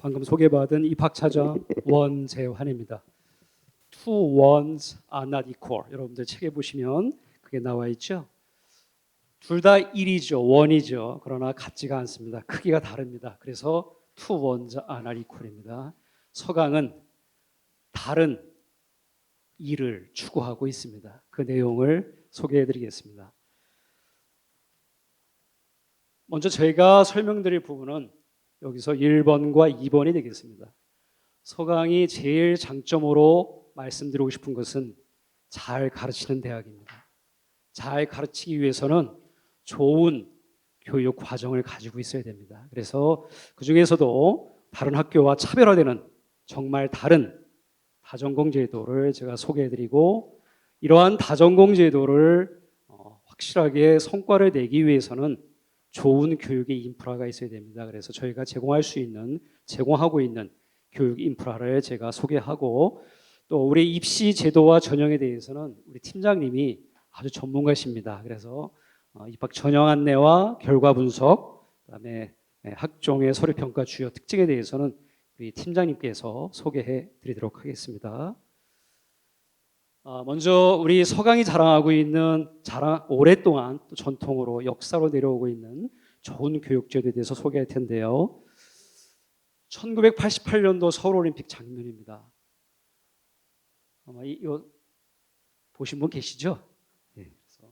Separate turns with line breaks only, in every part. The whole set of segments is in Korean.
방금 소개받은 입학차자 원재환입니다. Two ones are not equal. 여러분들 책에 보시면 그게 나와 있죠. 둘 다 1이죠. 원이죠. 그러나 같지가 않습니다. 크기가 다릅니다. 그래서 two ones are not equal입니다. 서강은 다른 일을 추구하고 있습니다. 그 내용을 소개해 드리겠습니다. 먼저 저희가 설명드릴 부분은 여기서 1번과 2번이 되겠습니다. 서강이 제일 장점으로 말씀드리고 싶은 것은 잘 가르치는 대학입니다. 잘 가르치기 위해서는 좋은 교육 과정을 가지고 있어야 됩니다. 그래서 그 중에서도 다른 학교와 차별화되는 정말 다른 다전공 제도를 제가 소개해드리고, 이러한 다전공 제도를 확실하게 성과를 내기 위해서는 좋은 교육의 인프라가 있어야 됩니다. 그래서 저희가 제공하고 있는 교육 인프라를 제가 소개하고, 또 우리 입시 제도와 전형에 대해서는 우리 팀장님이 아주 전문가십니다. 그래서 입학 전형 안내와 결과 분석, 그다음에 학종의 서류 평가 주요 특징에 대해서는 우리 팀장님께서 소개해 드리도록 하겠습니다. 먼저 우리 서강이 자랑하고 있는 오랫동안 또 전통으로 역사로 내려오고 있는 좋은 교육제도에 대해서 소개할 텐데요. 1988년도 서울올림픽 장면입니다. 아마 이거 보신 분 계시죠? 네, 그래서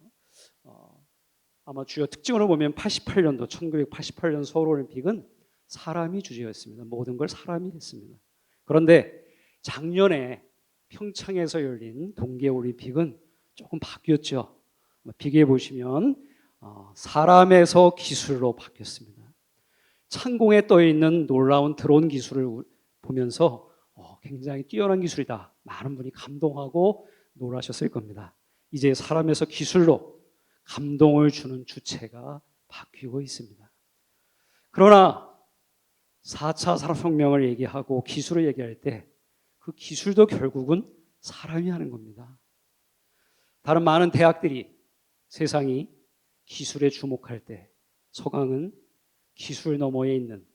아마 주요 특징으로 보면 1988년 서울올림픽은 사람이 주제였습니다. 모든 걸 사람이 했습니다. 그런데 작년에 평창에서 열린 동계올림픽은 조금 바뀌었죠. 비교해 보시면 사람에서 기술로 바뀌었습니다. 창공에 떠 있는 놀라운 드론 기술을 보면서 굉장히 뛰어난 기술이다, 많은 분이 감동하고 놀라셨을 겁니다. 이제 사람에서 기술로 감동을 주는 주체가 바뀌고 있습니다. 그러나 4차 산업혁명을 얘기하고 기술을 얘기할 때 그 기술도 결국은 사람이 하는 겁니다. 다른 많은 대학들이, 세상이 기술에 주목할 때 서강은 기술 너머에 있는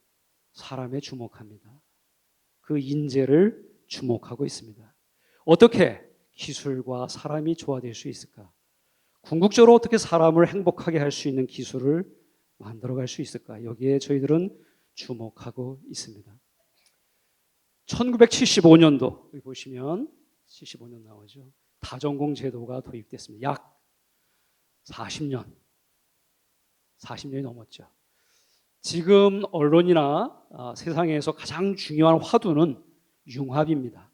사람에 주목합니다. 그 인재를 주목하고 있습니다. 어떻게 기술과 사람이 조화될 수 있을까? 궁극적으로 어떻게 사람을 행복하게 할 수 있는 기술을 만들어갈 수 있을까? 여기에 저희들은 주목하고 있습니다. 1975년도 여기 보시면 75년 나오죠. 다전공 제도가 도입됐습니다. 약 40년이 넘었죠. 지금 언론이나 세상에서 가장 중요한 화두는 융합입니다.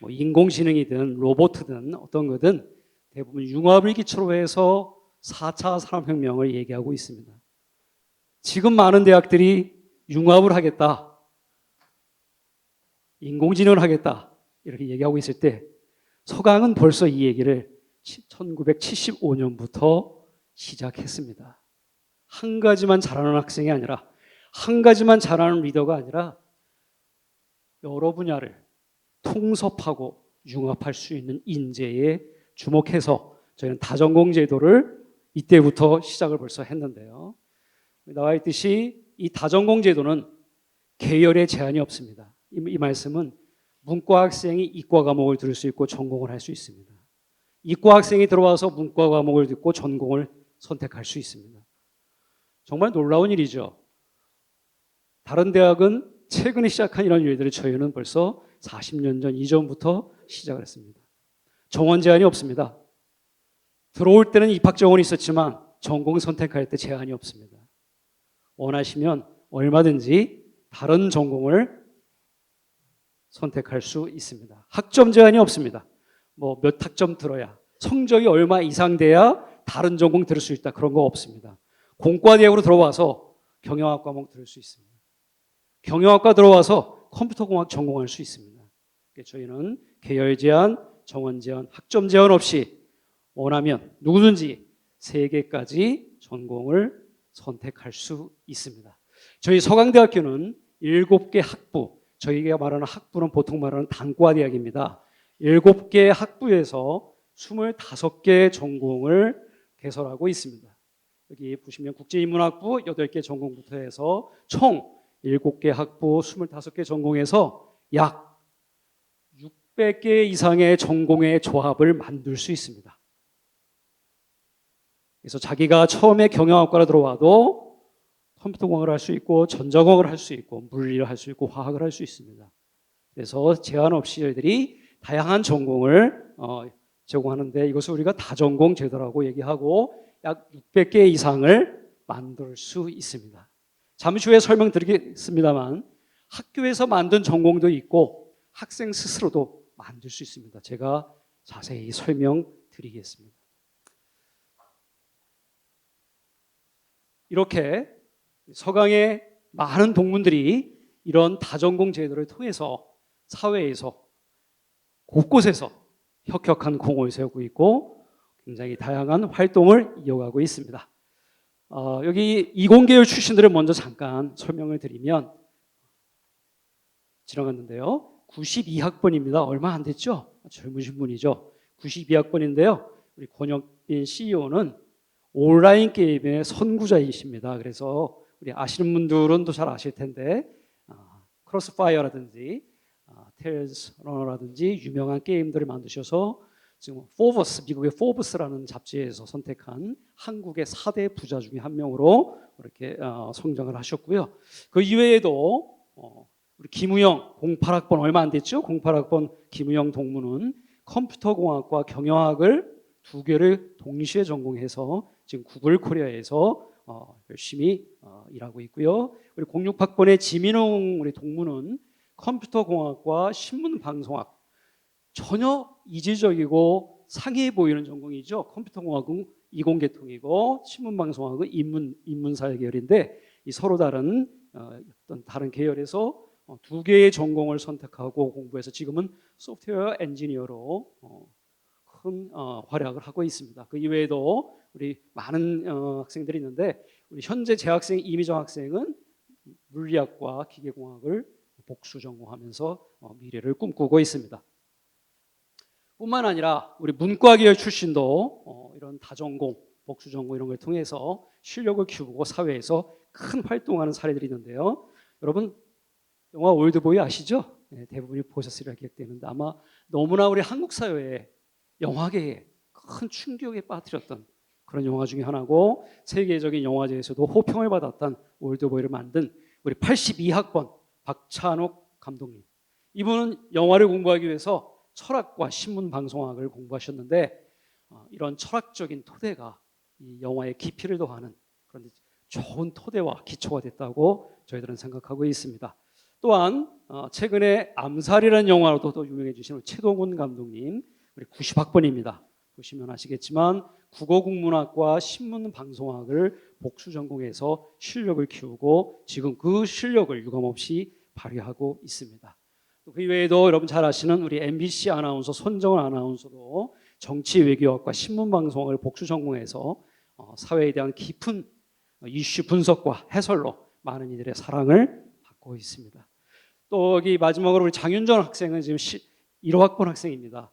뭐 인공지능이든 로봇이든 어떤 거든 대부분 융합을 기초로 해서 4차 산업혁명을 얘기하고 있습니다. 지금 많은 대학들이 융합을 하겠다, 인공지능을 하겠다 이렇게 얘기하고 있을 때 서강은 벌써 이 얘기를 1975년부터 시작했습니다. 한 가지만 잘하는 학생이 아니라, 한 가지만 잘하는 리더가 아니라 여러 분야를 통섭하고 융합할 수 있는 인재에 주목해서 저희는 다전공 제도를 이때부터 시작을 벌써 했는데요. 나와 있듯이 이 다전공 제도는 계열의 제한이 없습니다. 이 말씀은 문과 학생이 이과 과목을 들을 수 있고 전공을 할 수 있습니다. 이과 학생이 들어와서 문과 과목을 듣고 전공을 선택할 수 있습니다. 정말 놀라운 일이죠. 다른 대학은 최근에 시작한 이런 일들을 저희는 벌써 40년 전 이전부터 시작을 했습니다. 정원 제한이 없습니다. 들어올 때는 입학 정원이 있었지만 전공 선택할 때 제한이 없습니다. 원하시면 얼마든지 다른 전공을 선택할 수 있습니다. 학점 제한이 없습니다. 뭐 몇 학점 들어야, 성적이 얼마 이상 돼야 다른 전공 들을 수 있다, 그런 거 없습니다. 공과대학으로 들어와서 경영학 과목 들을 수 있습니다. 경영학과 들어와서 컴퓨터공학 전공할 수 있습니다. 저희는 계열 제한, 정원 제한, 학점 제한 없이 원하면 누구든지 3개까지 전공을 선택할 수 있습니다. 저희 서강대학교는 7개 학부, 저희가 말하는 학부는 보통 말하는 단과대학입니다. 7개 학부에서 25개 전공을 개설하고 있습니다. 여기 보시면 국제인문학부 8개 전공부터 해서 총 7개 학부 25개 전공에서 약 600개 이상의 전공의 조합을 만들 수 있습니다. 그래서 자기가 처음에 경영학과로 들어와도 컴퓨터공학을 할 수 있고 전자공학을 할 수 있고 물리를 할 수 있고 화학을 할 수 있습니다. 그래서 제한 없이 저희들이 다양한 전공을 제공하는데 이것을 우리가 다전공 제도라고 얘기하고 약 600개 이상을 만들 수 있습니다. 잠시 후에 설명드리겠습니다만 학교에서 만든 전공도 있고 학생 스스로도 만들 수 있습니다. 제가 자세히 설명드리겠습니다. 이렇게 서강의 많은 동문들이 이런 다전공 제도를 통해서 사회에서 곳곳에서 혁혁한 공을 세우고 있고 굉장히 다양한 활동을 이어가고 있습니다. 여기 이공계열 출신들을 먼저 잠깐 설명을 드리면 지나갔는데요. 92학번입니다. 얼마 안 됐죠? 젊으신 분이죠. 92학번인데요. 우리 권혁빈 CEO는 온라인 게임의 선구자이십니다. 그래서 우리 아시는 분들은 또 잘 아실 텐데 크로스파이어라든지 테일즈 러너라든지 유명한 게임들을 만드셔서 지금 포브스, 미국의 포브스라는 잡지에서 선택한 한국의 4대 부자 중에 한 명으로 이렇게 성장을 하셨고요. 그 이외에도 우리 김우영 08학번 얼마 안 됐죠? 08학번 김우영 동무는 컴퓨터공학과 경영학을 2개를 동시에 전공해서 지금 구글 코리아에서 열심히 일하고 있고요. 우리 06학번의 지민웅 우리 동무는 컴퓨터공학과 신문방송학 전혀 이질적이고 상이해 보이는 전공이죠. 컴퓨터공학은 이공계통이고 신문방송학은 인문사회 계열인데 이 서로 다른 어떤 다른 계열에서 2개의 전공을 선택하고 공부해서 지금은 소프트웨어 엔지니어로 큰 활약을 하고 있습니다. 그 이외에도 우리 많은 학생들이 있는데 우리 현재 재학생 이미정 학생은 물리학과 기계공학을 복수 전공하면서 미래를 꿈꾸고 있습니다. 뿐만 아니라 우리 문과 계열 출신도 이런 다전공, 복수 전공 이런 걸 통해서 실력을 키우고 사회에서 큰 활동하는 사례들이 있는데요. 여러분 영화 올드보이 아시죠? 네, 대부분이 보셨으리라 기억되는데 아마 너무나 우리 한국 사회에 영화계에 큰 충격에 빠뜨렸던 그런 영화 중에 하나고 세계적인 영화제에서도 호평을 받았던 올드보이를 만든 우리 82학번 박찬욱 감독님. 이분은 영화를 공부하기 위해서 철학과 신문방송학을 공부하셨는데 이런 철학적인 토대가 이 영화의 깊이를 더하는 그런 좋은 토대와 기초가 됐다고 저희들은 생각하고 있습니다. 또한 최근에 암살이라는 영화로도 또 유명해지신 최동훈 감독님 우리 90학번입니다. 보시면 아시겠지만 국어국문학과 신문방송학을 복수 전공해서 실력을 키우고 지금 그 실력을 유감없이 발휘하고 있습니다. 그 이외에도 여러분 잘 아시는 우리 MBC 아나운서 손정은 아나운서도 정치 외교학과 신문방송학을 복수 전공해서 사회에 대한 깊은 이슈 분석과 해설로 많은 이들의 사랑을 받고 있습니다. 또 여기 마지막으로 우리 장윤정 학생은 지금 1호학번 학생입니다.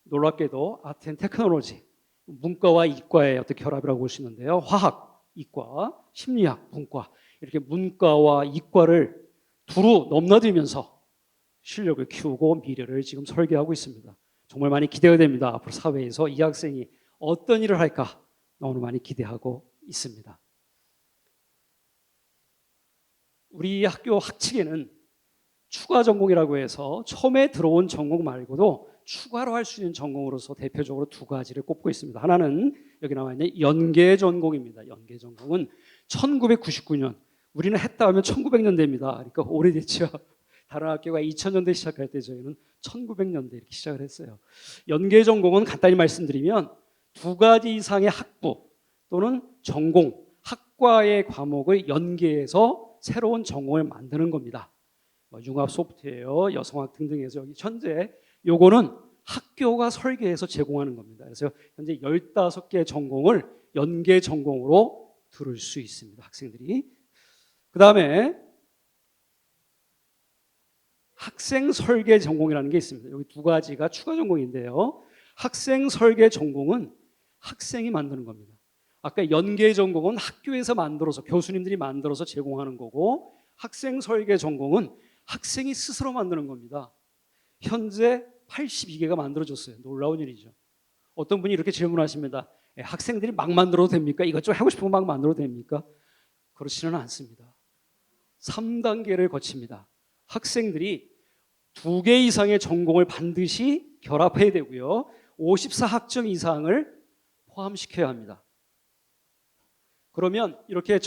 놀랍게도 아트 앤 테크놀로지 문과와 이과의 어떤 결합이라고 볼 수 있는데요. 화학, 이과, 심리학, 문과 이렇게 문과와 이과를 두루 넘나들면서 실력을 키우고 미래를 지금 설계하고 있습니다. 정말 많이 기대가 됩니다. 앞으로 사회에서 이 학생이 어떤 일을 할까 너무 많이 기대하고 있습니다. 우리 학교 학칙에는 추가 전공이라고 해서 처음에 들어온 전공 말고도 추가로 할 수 있는 전공으로서 대표적으로 2가지를 꼽고 있습니다. 하나는 여기 나와 있는 연계 전공입니다. 연계 전공은 1999년 우리는 했다 하면 1900년대입니다. 그러니까 오래됐죠. 다른 학교가 2000년대 시작할 때 저희는 1900년대 이렇게 시작을 했어요. 연계 전공은 간단히 말씀드리면 2가지 이상의 학부 또는 전공, 학과의 과목을 연계해서 새로운 전공을 만드는 겁니다. 융합 소프트웨어, 여성학 등등해서 여기 현재 요거는 학교가 설계해서 제공하는 겁니다. 그래서 현재 15개 전공을 연계 전공으로 들을 수 있습니다. 학생들이. 그 다음에 학생 설계 전공이라는 게 있습니다. 여기 2가지가 추가 전공인데요. 학생 설계 전공은 학생이 만드는 겁니다. 아까 연계 전공은 학교에서 만들어서 교수님들이 만들어서 제공하는 거고, 학생 설계 전공은 학생이 스스로 만드는 겁니다. 현재 82개가 만들어졌어요. 놀라운 일이죠. 어떤 분이 이렇게 질문하십니다. 학생들이 막 만들어도 됩니까? 이것저것 하고 싶은 거 막 만들어도 됩니까? 그렇지는 않습니다. 3단계를 거칩니다. 학생들이 2개 이상의 전공을 반드시 결합해야 되고요. 54학점 이상을 포함시켜야 합니다. 그러면 이렇게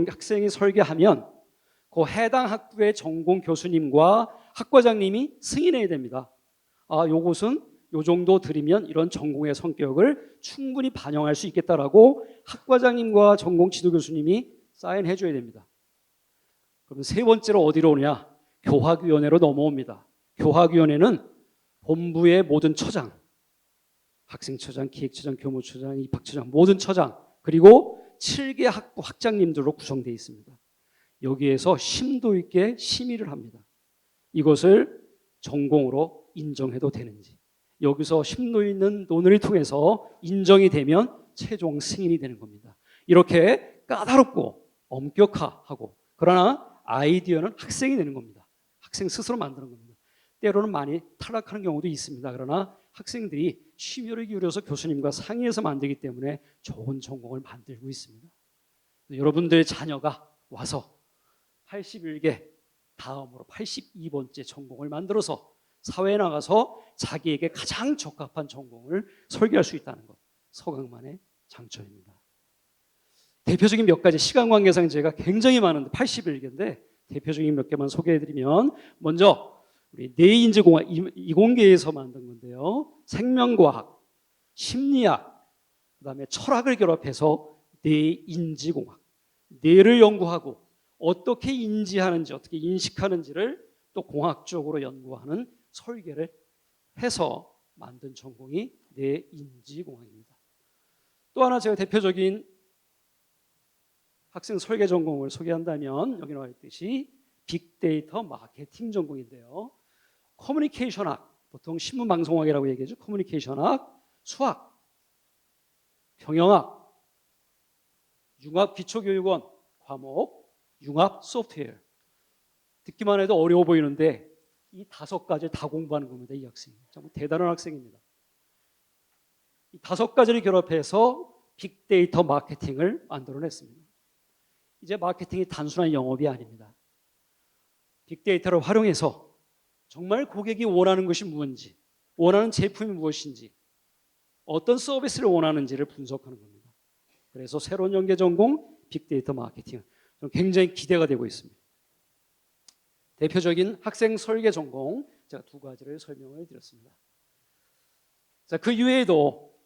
학생이 설계하면 그 해당 학부의 전공 교수님과 학과장님이 승인해야 됩니다. 요것은 요 정도 드리면 이런 전공의 성격을 충분히 반영할 수 있겠다라고 학과장님과 전공 지도 교수님이 사인해 줘야 됩니다. 그럼 세 번째로 어디로 오냐? 교학위원회로 넘어옵니다. 교학위원회는 본부의 모든 처장, 학생처장, 기획처장, 교무처장, 입학처장, 모든 처장, 그리고 7개 학부 학장님들로 구성되어 있습니다. 여기에서 심도 있게 심의를 합니다. 이것을 전공으로 인정해도 되는지, 여기서 심도 있는 논의를 통해서 인정이 되면 최종 승인이 되는 겁니다. 이렇게 까다롭고 엄격하고, 그러나 아이디어는 학생이 내는 겁니다. 학생 스스로 만드는 겁니다. 때로는 많이 탈락하는 경우도 있습니다. 그러나 학생들이 심혈을 기울여서 교수님과 상의해서 만들기 때문에 좋은 전공을 만들고 있습니다. 여러분들의 자녀가 와서 81개 다음으로 82번째 전공을 만들어서 사회에 나가서 자기에게 가장 적합한 전공을 설계할 수 있다는 것, 서강만의 장점입니다. 대표적인 몇 가지, 시간 관계상 제가 굉장히 많은데 81개인데 대표적인 몇 개만 소개해드리면, 먼저 우리 뇌인지공학 이공계에서 만든 건데요. 생명과학, 심리학, 그다음에 철학을 결합해서 뇌인지공학, 뇌를 연구하고 어떻게 인지하는지, 어떻게 인식하는지를 또 공학적으로 연구하는 설계를 해서 만든 전공이 뇌인지공학입니다. 또 하나 제가 대표적인 학생 설계 전공을 소개한다면 여기 나와 있듯이 빅데이터 마케팅 전공인데요. 커뮤니케이션학, 보통 신문방송학이라고 얘기하죠. 커뮤니케이션학, 수학, 경영학, 융합기초교육원 과목, 융합 소프트웨어. 듣기만 해도 어려워 보이는데 이 5가지를 다 공부하는 겁니다. 이 학생이 정말 대단한 학생입니다. 이 5가지를 결합해서 빅데이터 마케팅을 만들어냈습니다. 이제 마케팅이 단순한 영업이 아닙니다. 빅데이터를 활용해서 정말 고객이 원하는 것이 무엇인지, 원하는 제품이 무엇인지, 어떤 서비스를 원하는지를 분석하는 겁니다. 그래서 새로운 연계 전공 빅데이터 마케팅, 굉장히 기대가 되고 있습니다. 대표적인 학생 설계 전공 제가 2가지를 설명을 드렸습니다. 자, 그 이외에도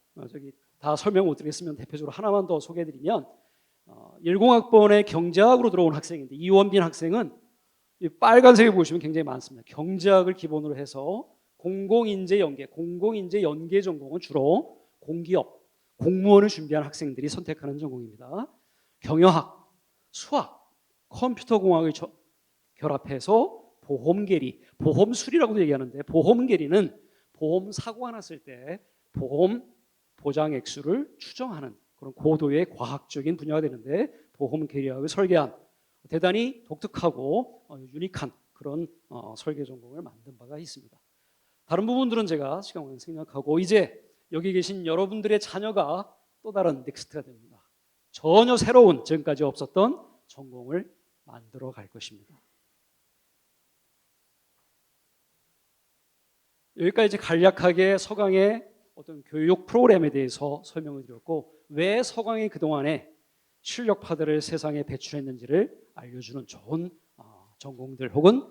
다 설명 못 드리겠으면 대표적으로 하나만 더 소개해드리면, 10학번에 경제학으로 들어온 학생인데, 이원빈 학생은 빨간색을 보시면 굉장히 많습니다. 경제학을 기본으로 해서 공공인재 연계 전공은 주로 공기업, 공무원을 준비한 학생들이 선택하는 전공입니다. 경영학, 수학, 컴퓨터공학을 결합해서 보험계리, 보험수리라고도 얘기하는데, 보험계리는 보험 사고가 났을 때 보험 보장 액수를 추정하는 그런 고도의 과학적인 분야가 되는데, 보험계리학을 설계한 대단히 독특하고 유니크한 그런 설계 전공을 만든 바가 있습니다. 다른 부분들은 제가 시간 관계상 생략하고, 이제 여기 계신 여러분들의 자녀가 또 다른 넥스트가 됩니다. 전혀 새로운, 지금까지 없었던 전공을 만들어 갈 것입니다. 여기까지 간략하게 서강의 어떤 교육 프로그램에 대해서 설명을 드렸고, 왜 서강이 그동안에 실력파들을 세상에 배출했는지를 알려주는 좋은 전공들 혹은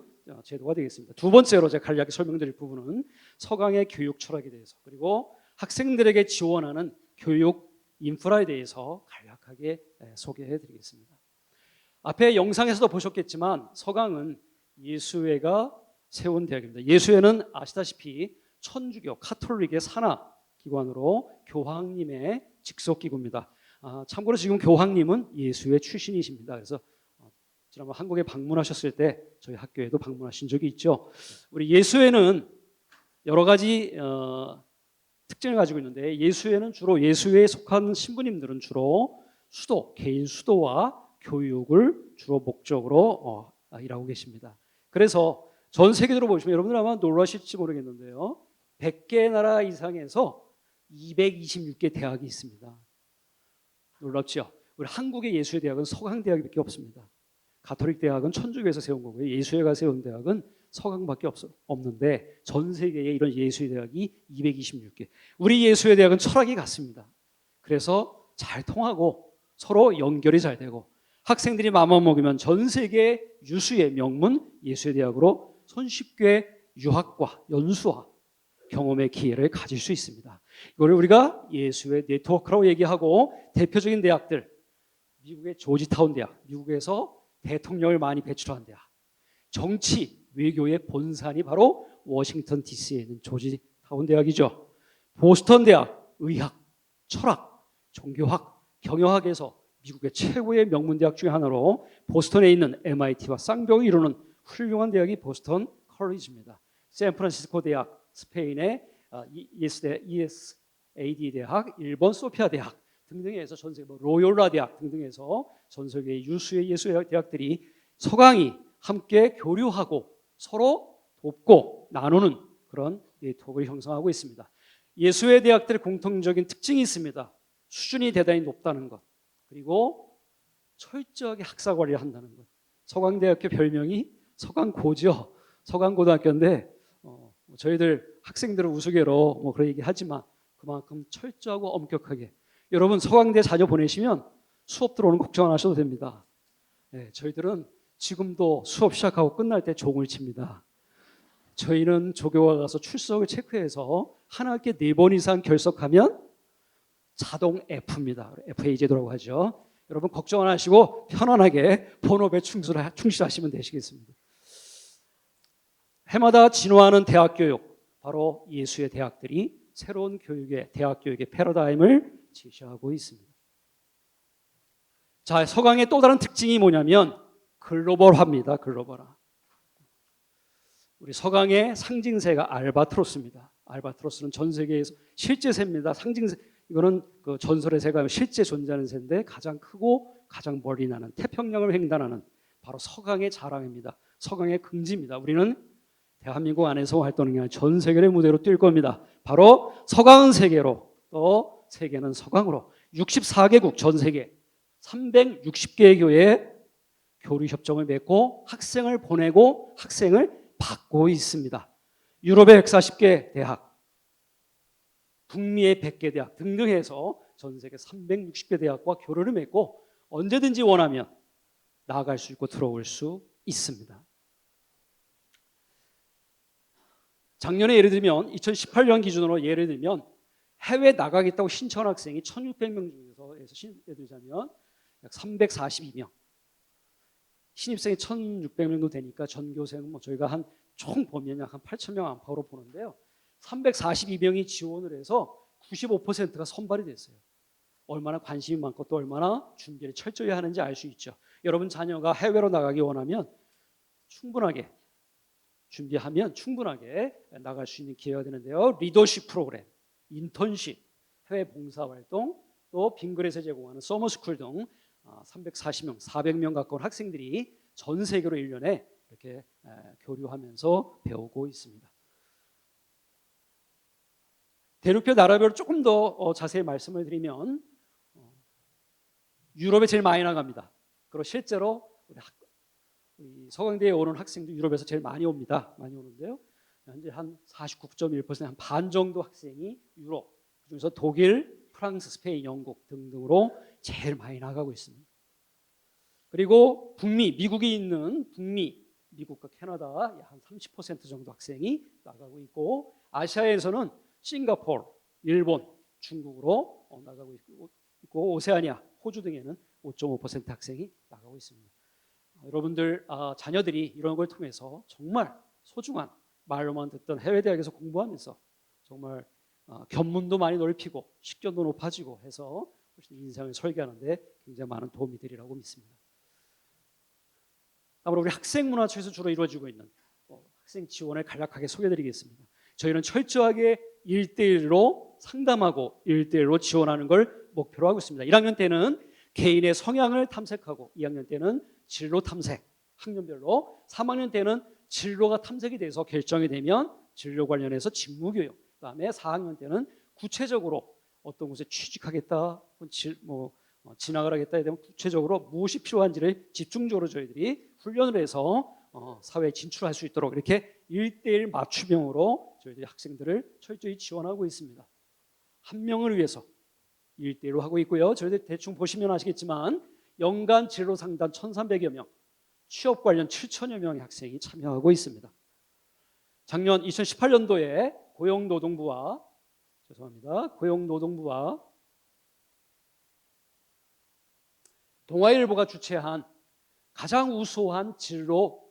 제도가 되겠습니다. 2번째로 제가 간략히 설명드릴 부분은 서강의 교육 철학에 대해서, 그리고 학생들에게 지원하는 교육 인프라에 대해서 간략하게 소개해 드리겠습니다. 앞에 영상에서도 보셨겠지만 서강은 예수회가 세운 대학입니다. 예수회는 아시다시피 천주교 카톨릭의 산하 기관으로 교황님의 직속 기구입니다. 참고로 지금 교황님은 예수회 출신이십니다. 그래서 지난번 한국에 방문하셨을 때 저희 학교에도 방문하신 적이 있죠. 우리 예수회는 여러 가지 특징을 가지고 있는데, 예수회는 주로, 예수회에 속한 신부님들은 주로 수도, 개인 수도와 교육을 주로 목적으로 일하고 계십니다. 그래서 전 세계적으로 보시면 여러분들 아마 놀라실지 모르겠는데요. 100개 나라 이상에서 226개 대학이 있습니다. 놀랍죠? 우리 한국의 예수의 대학은 서강대학밖에 없습니다. 가톨릭 대학은 천주교에서 세운 거고요. 예수회가 세운 대학은 서강밖에 없는데 전 세계에 이런 예수의 대학이 226개. 우리 예수의 대학은 철학이 같습니다. 그래서 잘 통하고 서로 연결이 잘 되고 학생들이 마음만 먹으면 전 세계 유수의 명문 예수의 대학으로 손쉽게 유학과 연수와 경험의 기회를 가질 수 있습니다. 이걸 우리가 예수의 네트워크라고 얘기하고 대표적인 대학들, 미국의 조지타운 대학, 미국에서 대통령을 많이 배출한 대학, 정치, 외교의 본산이 바로 워싱턴 DC에 있는 조지타운 대학이죠. 보스턴 대학, 의학, 철학, 종교학, 경영학에서 미국의 최고의 명문 대학 중에 하나로 보스턴에 있는 MIT와 쌍벽을 이루는 훌륭한 대학이 보스턴 컬리지입니다. 샌프란시스코 대학, 스페인의 ESAD 대학, 일본 소피아 대학 등등에서 전 세계 로욜라 대학 등등에서 전 세계 유수의 예수의 대학들이 서강이 함께 교류하고 서로 돕고 나누는 그런 네트워크를 형성하고 있습니다. 예수의 대학들의 공통적인 특징이 있습니다. 수준이 대단히 높다는 것, 그리고 철저하게 학사 관리를 한다는 것. 서강대학교 별명이 서강고죠. 서강고등학교인데 저희들 학생들은 우스개로 그런 얘기 하지만 그만큼 철저하고 엄격하게. 여러분 서강대 자녀 보내시면 수업 들어오는 걱정 안 하셔도 됩니다. 네, 저희들은 지금도 수업 시작하고 끝날 때 종을 칩니다. 저희는 조교가 가서 출석을 체크해서 한 학기에 4번 이상 결석하면 자동 F입니다. FA 제도라고 하죠. 여러분 걱정 안 하시고 편안하게 본업에 충실하시면 되시겠습니다. 해마다 진화하는 대학 교육, 바로 예수의 대학들이 새로운 교육의 대학 교육의 패러다임을 제시하고 있습니다. 자, 서강의 또 다른 특징이 뭐냐면 글로벌화입니다. 글로벌화. 우리 서강의 상징새가 알바트로스입니다. 알바트로스는 전 세계에서 실제 새입니다. 상징새, 이거는 그 전설의 새가 실제 존재하는 새인데 가장 크고 가장 멀리 나는 태평양을 횡단하는 바로 서강의 자랑입니다. 서강의 긍지입니다. 우리는 대한민국 안에서 활동하는 게 아니라 전 세계의 무대로 뛸 겁니다. 바로 서강은 세계로, 또 세계는 서강으로 64개국 전 세계 360개의 교회에 교류 협정을 맺고 학생을 보내고 학생을 받고 있습니다. 유럽의 140개 대학, 북미의 100개 대학 등등 해서 전 세계 360개 대학과 교류를 맺고 언제든지 원하면 나아갈 수 있고 들어올 수 있습니다. 작년에 예를 들면 2018년 기준으로 예를 들면 해외 나가겠다고 신청한 학생이 1,600명 중에서 예를 들자면 약 342명, 신입생이 1,600명도 되니까 전교생 저희가 한 총 보면 약 한 8,000명 안팎으로 보는데요. 342명이 지원을 해서 95%가 선발이 됐어요. 얼마나 관심이 많고 또 얼마나 준비를 철저히 하는지 알 수 있죠. 여러분 자녀가 해외로 나가기 원하면 충분하게 준비하면 충분하게 나갈 수 있는 기회가 되는데요. 리더십 프로그램, 인턴십, 해외 봉사활동, 또 빙그레에서 제공하는 서머스쿨 등 340명, 400명 가까운 학생들이 전 세계로 1년에 이렇게 교류하면서 배우고 있습니다. 대륙별 나라별로 조금 더 자세히 말씀을 드리면 유럽에 제일 많이 나갑니다. 그리고 실제로 우리 서강대에 오는 학생도 유럽에서 제일 많이 옵니다. 많이 오는데요. 현재 한 49.1%, 한 반 정도 학생이 유럽, 그중에서 독일, 프랑스, 스페인, 영국 등등으로 제일 많이 나가고 있습니다. 그리고 북미, 미국이 있는 북미, 미국과 캐나다 약 한 30% 정도 학생이 나가고 있고 아시아에서는 싱가포르, 일본, 중국으로 나가고 있고 오세아니아, 호주 등에는 5.5% 학생이 나가고 있습니다. 여러분들 자녀들이 이런 걸 통해서 정말 소중한 말로만 듣던 해외 대학에서 공부하면서 정말 견문도 많이 넓히고 식견도 높아지고 해서 인생을 설계하는데 굉장히 많은 도움이 되리라고 믿습니다. 다음으로 우리 학생문화처에서 주로 이루어지고 있는 학생 지원을 간략하게 소개해드리겠습니다. 저희는 철저하게 1대1로 상담하고 1대1로 지원하는 걸 목표로 하고 있습니다. 1학년 때는 개인의 성향을 탐색하고 2학년 때는 진로 탐색, 학년별로 3학년 때는 진로가 탐색이 돼서 결정이 되면 진로 관련해서 직무교육, 그다음에 4학년 때는 구체적으로 어떤 곳에 취직하겠다, 진학을 하겠다에 대한 구체적으로 무엇이 필요한지를 집중적으로 저희들이 훈련을 해서 사회에 진출할 수 있도록 이렇게 1대1 맞춤형으로 저희들이 학생들을 철저히 지원하고 있습니다. 한 명을 위해서 1대1로 하고 있고요. 저희들 대충 보시면 아시겠지만 연간 진로 상담 1,300여 명, 취업 관련 7천여 명의 학생이 참여하고 있습니다. 작년 2018년도에 고용노동부와 동아일보가 주최한 가장 우수한 진로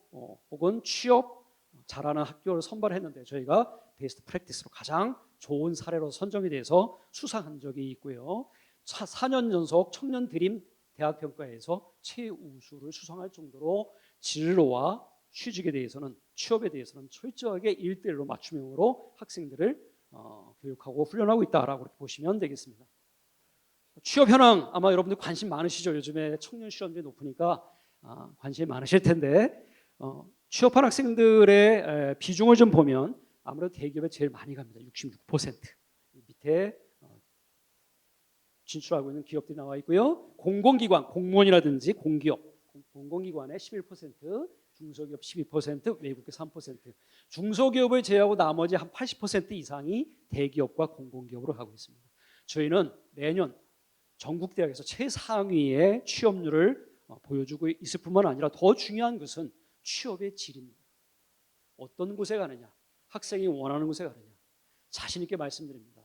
혹은 취업 잘하는 학교를 선발했는데 저희가 베스트 프랙티스로 가장 좋은 사례로 선정이 돼서 수상한 적이 있고요. 4년 연속 청년 드림 대학 평가에서 최우수를 수상할 정도로 진로와 취직에 대해서는, 취업에 대해서는 철저하게 1대1로 맞춤형으로 학생들을 교육하고 훈련하고 있다라고 이렇게 보시면 되겠습니다. 취업 현황 아마 여러분들 관심 많으시죠? 요즘에 청년 실업률이 높으니까 관심이 많으실 텐데 취업한 학생들의 비중을 좀 보면 아무래도 대기업에 제일 많이 갑니다. 66%. 밑에 진출하고 있는 기업들이 나와 있고요. 공공기관, 공무원이라든지 공기업, 공공기관의 11%, 중소기업 12%, 외국계 3%. 중소기업을 제외하고 나머지 한 80% 이상이 대기업과 공공기업으로 가고 있습니다. 저희는 매년 전국대학에서 최상위의 취업률을 보여주고 있을 뿐만 아니라 더 중요한 것은 취업의 질입니다. 어떤 곳에 가느냐, 학생이 원하는 곳에 가느냐, 자신 있게 말씀드립니다.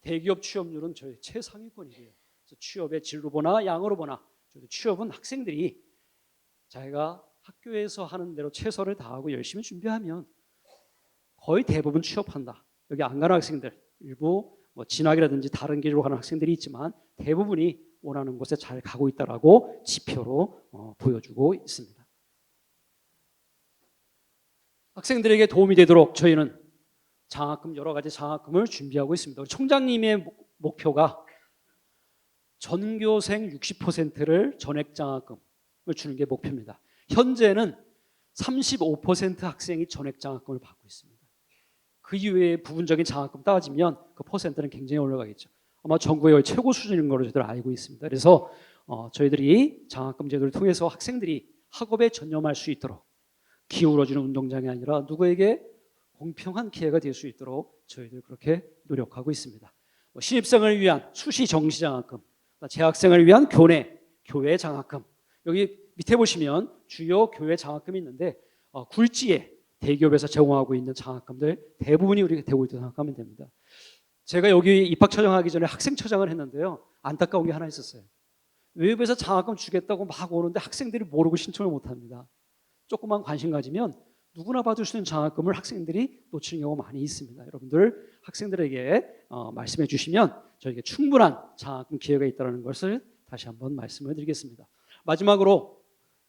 대기업 취업률은 저희 최상위권이에요. 그래서 취업의 질로 보나 양으로 보나 취업은 학생들이 자기가 학교에서 하는 대로 최선을 다하고 열심히 준비하면 거의 대부분 취업한다. 여기 안 가는 학생들 일부 진학이라든지 다른 길로 가는 학생들이 있지만 대부분이 원하는 곳에 잘 가고 있다라고 지표로 보여주고 있습니다. 학생들에게 도움이 되도록 저희는 장학금, 여러 가지 장학금을 준비하고 있습니다. 우리 총장님의 목표가 전교생 60%를 전액 장학금을 주는 게 목표입니다. 현재는 35% 학생이 전액 장학금을 받고 있습니다. 그 이외에 부분적인 장학금 따지면 그 퍼센트는 굉장히 올라가겠죠. 아마 전국의 최고 수준인 걸로 저희들 알고 있습니다. 그래서 저희들이 장학금 제도를 통해서 학생들이 학업에 전념할 수 있도록 기울어지는 운동장이 아니라 누구에게 공평한 기회가 될 수 있도록 저희들 그렇게 노력하고 있습니다. 신입생을 위한 수시 정시 장학금, 재학생을 위한 교회 장학금. 여기 밑에 보시면 주요 교회 장학금이 있는데 굴지에 대기업에서 제공하고 있는 장학금들 대부분이 우리가 되고 있다고 생각하면 됩니다. 제가 여기 입학처장하기 전에 학생처장을 했는데요. 안타까운 게 하나 있었어요. 외부에서 장학금 주겠다고 막 오는데 학생들이 모르고 신청을 못합니다. 조금만 관심 가지면 누구나 받을 수 있는 장학금을 학생들이 놓치는 경우가 많이 있습니다. 여러분들 학생들에게 말씀해 주시면 저에게 충분한 장학금 기회가 있다는 것을 다시 한번 말씀을 드리겠습니다. 마지막으로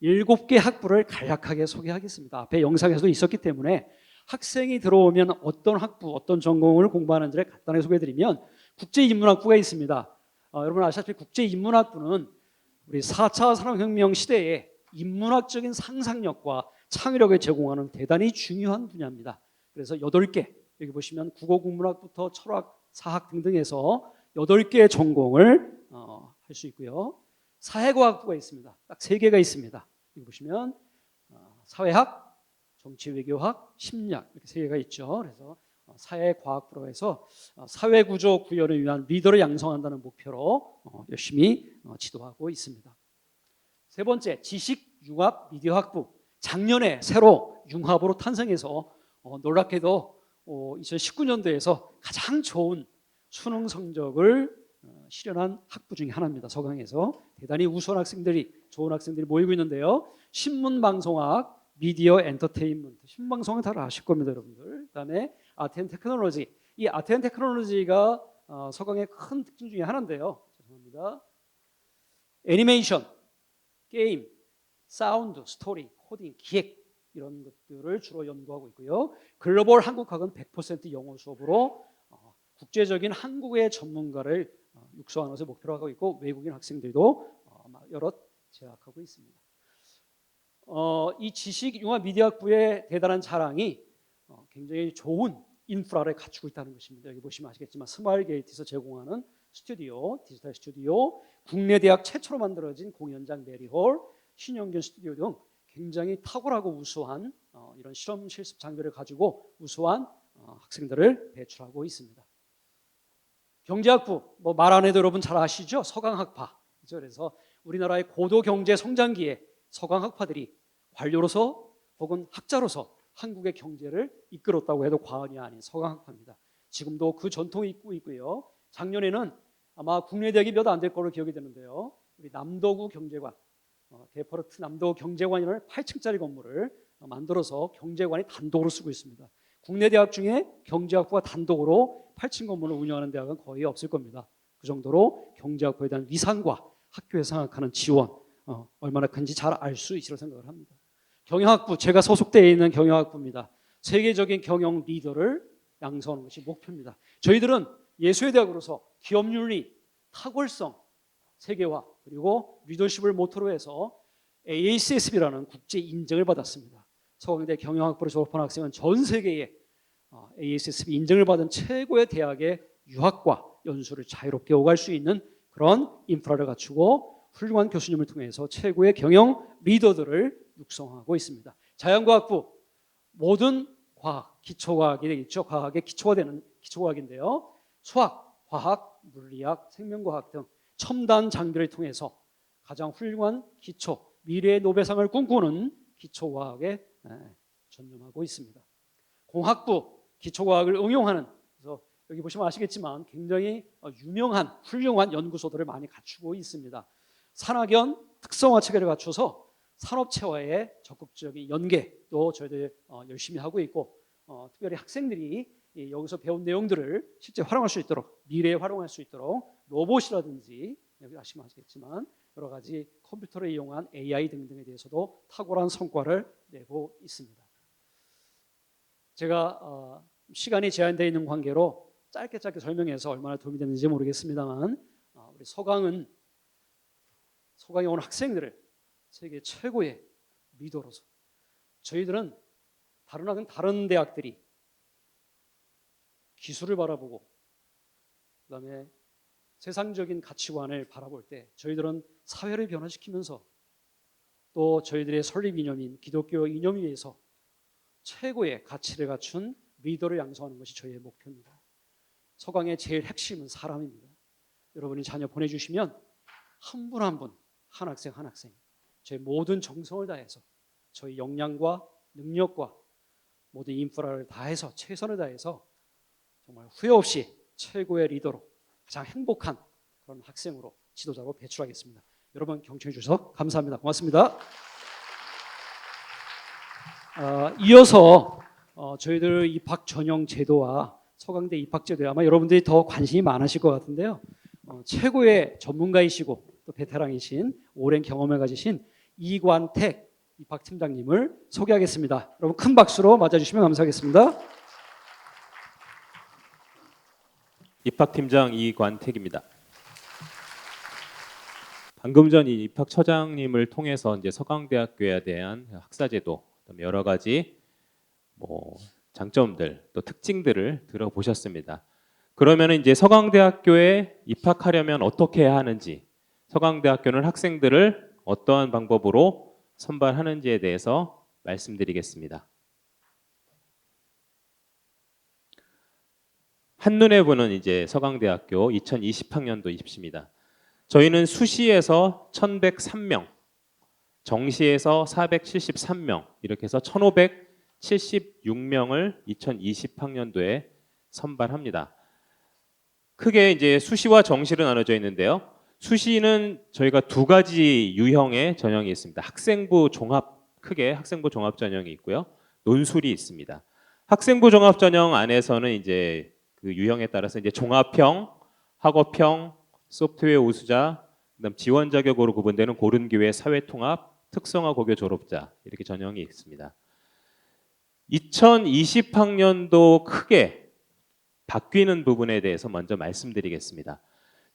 7개 학부를 간략하게 소개하겠습니다. 앞에 영상에서도 있었기 때문에 학생이 들어오면 어떤 학부, 어떤 전공을 공부하는지를 간단하게 소개해드리면 국제인문학부가 있습니다. 여러분 아시다시피 국제인문학부는 우리 4차 산업혁명 시대에 인문학적인 상상력과 창의력을 제공하는 대단히 중요한 분야입니다. 그래서 8개, 여기 보시면 국어국문학부터 철학, 사학 등등해서 8개의 전공을 할 수 있고요. 사회과학부가 있습니다. 딱 3개가 있습니다. 여기 보시면 사회학, 정치외교학, 심리학 이렇게 3개가 있죠. 그래서 사회과학부로 해서 사회구조 구현을 위한 리더를 양성한다는 목표로 열심히 지도하고 있습니다. 세 번째, 지식융합 미디어학부. 작년에 새로 융합으로 탄생해서 놀랍게도 2019년도에서 가장 좋은 수능 성적을 실현한 학부 중에 하나입니다. 서강에서 대단히 우수한 학생들이, 좋은 학생들이 모이고 있는데요. 신문방송학, 미디어 엔터테인먼트, 신문방송은 다 아실 겁니다, 여러분들. 그다음에 아트앤테크놀로지. 이 아트앤테크놀로지가 서강의 큰 특징 중에 하나인데요. 죄송합니다. 애니메이션, 게임, 사운드, 스토리, 코딩, 기획 이런 것들을 주로 연구하고 있고요. 글로벌 한국학은 100% 영어 수업으로 국제적인 한국의 전문가를 육성하는 것을 목표로 하고 있고 외국인 학생들도 아마 여럿 재학하고 있습니다. 이 지식융합미디어학부의 대단한 자랑이 굉장히 좋은 인프라를 갖추고 있다는 것입니다. 여기 보시면 아시겠지만 스마일게이트에서 제공하는 스튜디오, 디지털 스튜디오, 국내 대학 최초로 만들어진 공연장 메리홀, 신영균 스튜디오 등 굉장히 탁월하고 우수한 이런 실험 실습 장비를 가지고 우수한 학생들을 배출하고 있습니다. 경제학부 뭐 말 안 해도 여러분 잘 아시죠? 서강학파. 그래서 우리나라의 고도 경제 성장기에 서강학파들이 관료로서 혹은 학자로서 한국의 경제를 이끌었다고 해도 과언이 아닌 서강학파입니다. 지금도 그 전통이 있고 있고요. 작년에는 아마 국내 대학이 몇 안 될 걸로 기억이 되는데요. 우리 남도구 경제관, 데퍼르트 남도구 경제관이라는 8층짜리 건물을 만들어서 경제관이 단독으로 쓰고 있습니다. 국내 대학 중에 경제학부가 단독으로 8층 건물을 운영하는 대학은 거의 없을 겁니다. 그 정도로 경제학부에 대한 위상과 학교에서 생각하는 지원 얼마나 큰지 잘 알 수 있으리라 생각을 합니다. 경영학부, 제가 소속되어 있는 경영학부입니다. 세계적인 경영 리더를 양성하는 것이 목표입니다. 저희들은 예수의 대학으로서 기업윤리, 탁월성, 세계화 그리고 리더십을 모토로 해서 AACSB라는 국제 인정을 받았습니다. 서강대 경영학부를 졸업한 학생은 전 세계에 AACSB 인정을 받은 최고의 대학의 유학과 연수를 자유롭게 오갈 수 있는 그런 인프라를 갖추고 훌륭한 교수님을 통해서 최고의 경영 리더들을 육성하고 있습니다. 자연과학부, 모든 과학, 기초과학이 되겠죠. 과학의 기초가 되는 기초과학인데요. 수학, 과학, 물리학, 생명과학 등 첨단 장비를 통해서 가장 훌륭한 기초, 미래의 노벨상을 꿈꾸는 기초과학에 전념하고 있습니다. 공학부, 기초과학을 응용하는, 그래서 여기 보시면 아시겠지만 굉장히 유명한 훌륭한 연구소들을 많이 갖추고 있습니다. 산학연 특성화 체계를 갖춰서 산업체와의 적극적인 연계도 저희들 열심히 하고 있고, 특별히 학생들이 여기서 배운 내용들을 실제 활용할 수 있도록, 미래에 활용할 수 있도록 로봇이라든지 여기 아시면 아시겠지만 여러 가지 컴퓨터를 이용한 AI 등등에 대해서도 탁월한 성과를 내고 있습니다. 제가 시간이 제한되어 있는 관계로 짧게 설명해서 얼마나 도움이 됐는지 모르겠습니다만, 우리 서강이 온 학생들을 세계 최고의 리더로서, 저희들은 다른 대학들이 기술을 바라보고 그다음에 세상적인 가치관을 바라볼 때 저희들은 사회를 변화시키면서 또 저희들의 설립 이념인 기독교 이념 위에서 최고의 가치를 갖춘 리더를 양성하는 것이 저희의 목표입니다. 서강의 제일 핵심은 사람입니다. 여러분이 자녀 보내주시면 한 분 한 분, 한 학생 한 학생 저희 모든 정성을 다해서 저희 역량과 능력과 모든 인프라를 다해서 최선을 다해서 정말 후회 없이 최고의 리더로 가장 행복한 그런 학생으로 지도자로 배출하겠습니다. 여러분 경청해 주셔서 감사합니다. 고맙습니다. 이어서 저희들 입학 전형 제도와 서강대 입학 제도에 아마 여러분들이 더 관심이 많으실 것 같은데요. 최고의 전문가이시고 또 베테랑이신 오랜 경험을 가지신 이관택 입학팀장님을 소개하겠습니다. 여러분 큰 박수로 맞아주시면 감사하겠습니다.
입학팀장 이관택입니다. 방금 전 이 입학처장님을 통해서 이제 서강대학교에 대한 학사제도, 그다음에 여러 가지 장점들 또 특징들을 들어보셨습니다. 그러면 이제 서강대학교에 입학하려면 어떻게 해야 하는지, 서강대학교는 학생들을 어떠한 방법으로 선발하는지에 대해서 말씀드리겠습니다. 한눈에 보는 이제 서강대학교 2020학년도 입시입니다. 저희는 수시에서 1103명, 정시에서 473명, 이렇게 해서 1576명을 2020학년도에 선발합니다. 크게 이제 수시와 정시로 나눠져 있는데요. 수시는 저희가 두 가지 유형의 전형이 있습니다. 학생부 종합, 크게 학생부 종합 전형이 있고요. 논술이 있습니다. 학생부 종합 전형 안에서는 이제 그 유형에 따라서 이제 종합형, 학업형, 소프트웨어 우수자, 그다음 지원 자격으로 구분되는 고른기회 사회통합, 특성화 고교 졸업자 이렇게 전형이 있습니다. 2020학년도 크게 바뀌는 부분에 대해서 먼저 말씀드리겠습니다.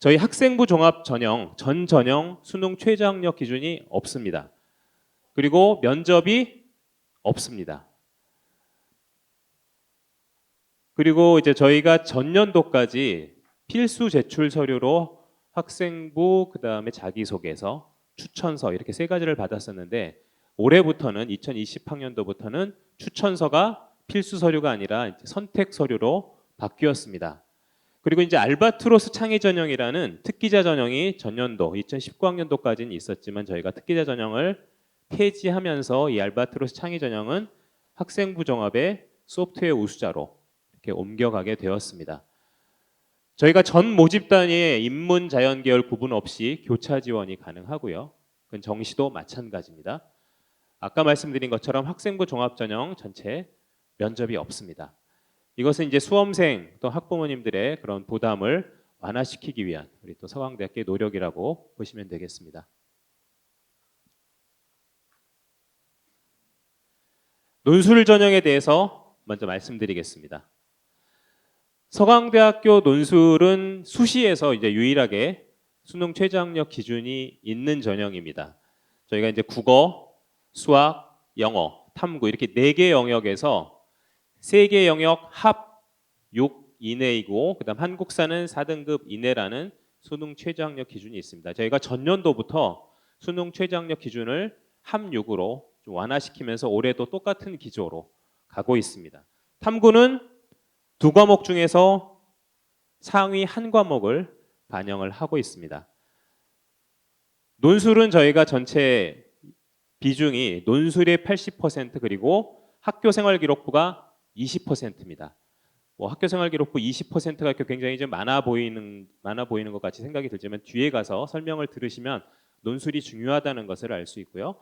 저희 학생부 종합 전형, 전 전형 수능 최저학력 기준이 없습니다. 그리고 면접이 없습니다. 그리고 이제 저희가 전년도까지 필수 제출 서류로 학생부, 그다음에 자기소개서, 추천서 이렇게 세 가지를 받았었는데 올해부터는 2020학년도부터는 추천서가 필수 서류가 아니라 이제 선택 서류로 바뀌었습니다. 그리고 이제 알바트로스 창의 전형이라는 특기자 전형이 전년도 2019학년도까지는 있었지만 저희가 특기자 전형을 폐지하면서 이 알바트로스 창의 전형은 학생부 종합의 소프트웨어 우수자로 이렇게 옮겨가게 되었습니다. 저희가 전 모집 단위의 인문 자연 계열 구분 없이 교차 지원이 가능하고요. 그건 정시도 마찬가지입니다. 아까 말씀드린 것처럼 학생부 종합 전형 전체 면접이 없습니다. 이것은 이제 수험생 또 학부모님들의 그런 부담을 완화시키기 위한 우리 또 서강대학교의 노력이라고 보시면 되겠습니다. 논술 전형에 대해서 먼저 말씀드리겠습니다. 서강대학교 논술은 수시에서 이제 유일하게 수능 최저학력 기준이 있는 전형입니다. 저희가 이제 국어, 수학, 영어, 탐구 이렇게 4개 영역에서 3개 영역 합 6 이내이고 그다음 한국사는 4등급 이내라는 수능 최저학력 기준이 있습니다. 저희가 전년도부터 수능 최저학력 기준을 합 6으로 좀 완화시키면서 올해도 똑같은 기조로 가고 있습니다. 탐구는 2과목 중에서 상위 1과목을 반영을 하고 있습니다. 논술은 저희가 전체 비중이 논술의 80% 그리고 학교생활기록부가 20%입니다. 뭐 학교생활기록부 20%가 이렇게 굉장히 좀 많아 보이는 것 같이 생각이 들지만 뒤에 가서 설명을 들으시면 논술이 중요하다는 것을 알 수 있고요.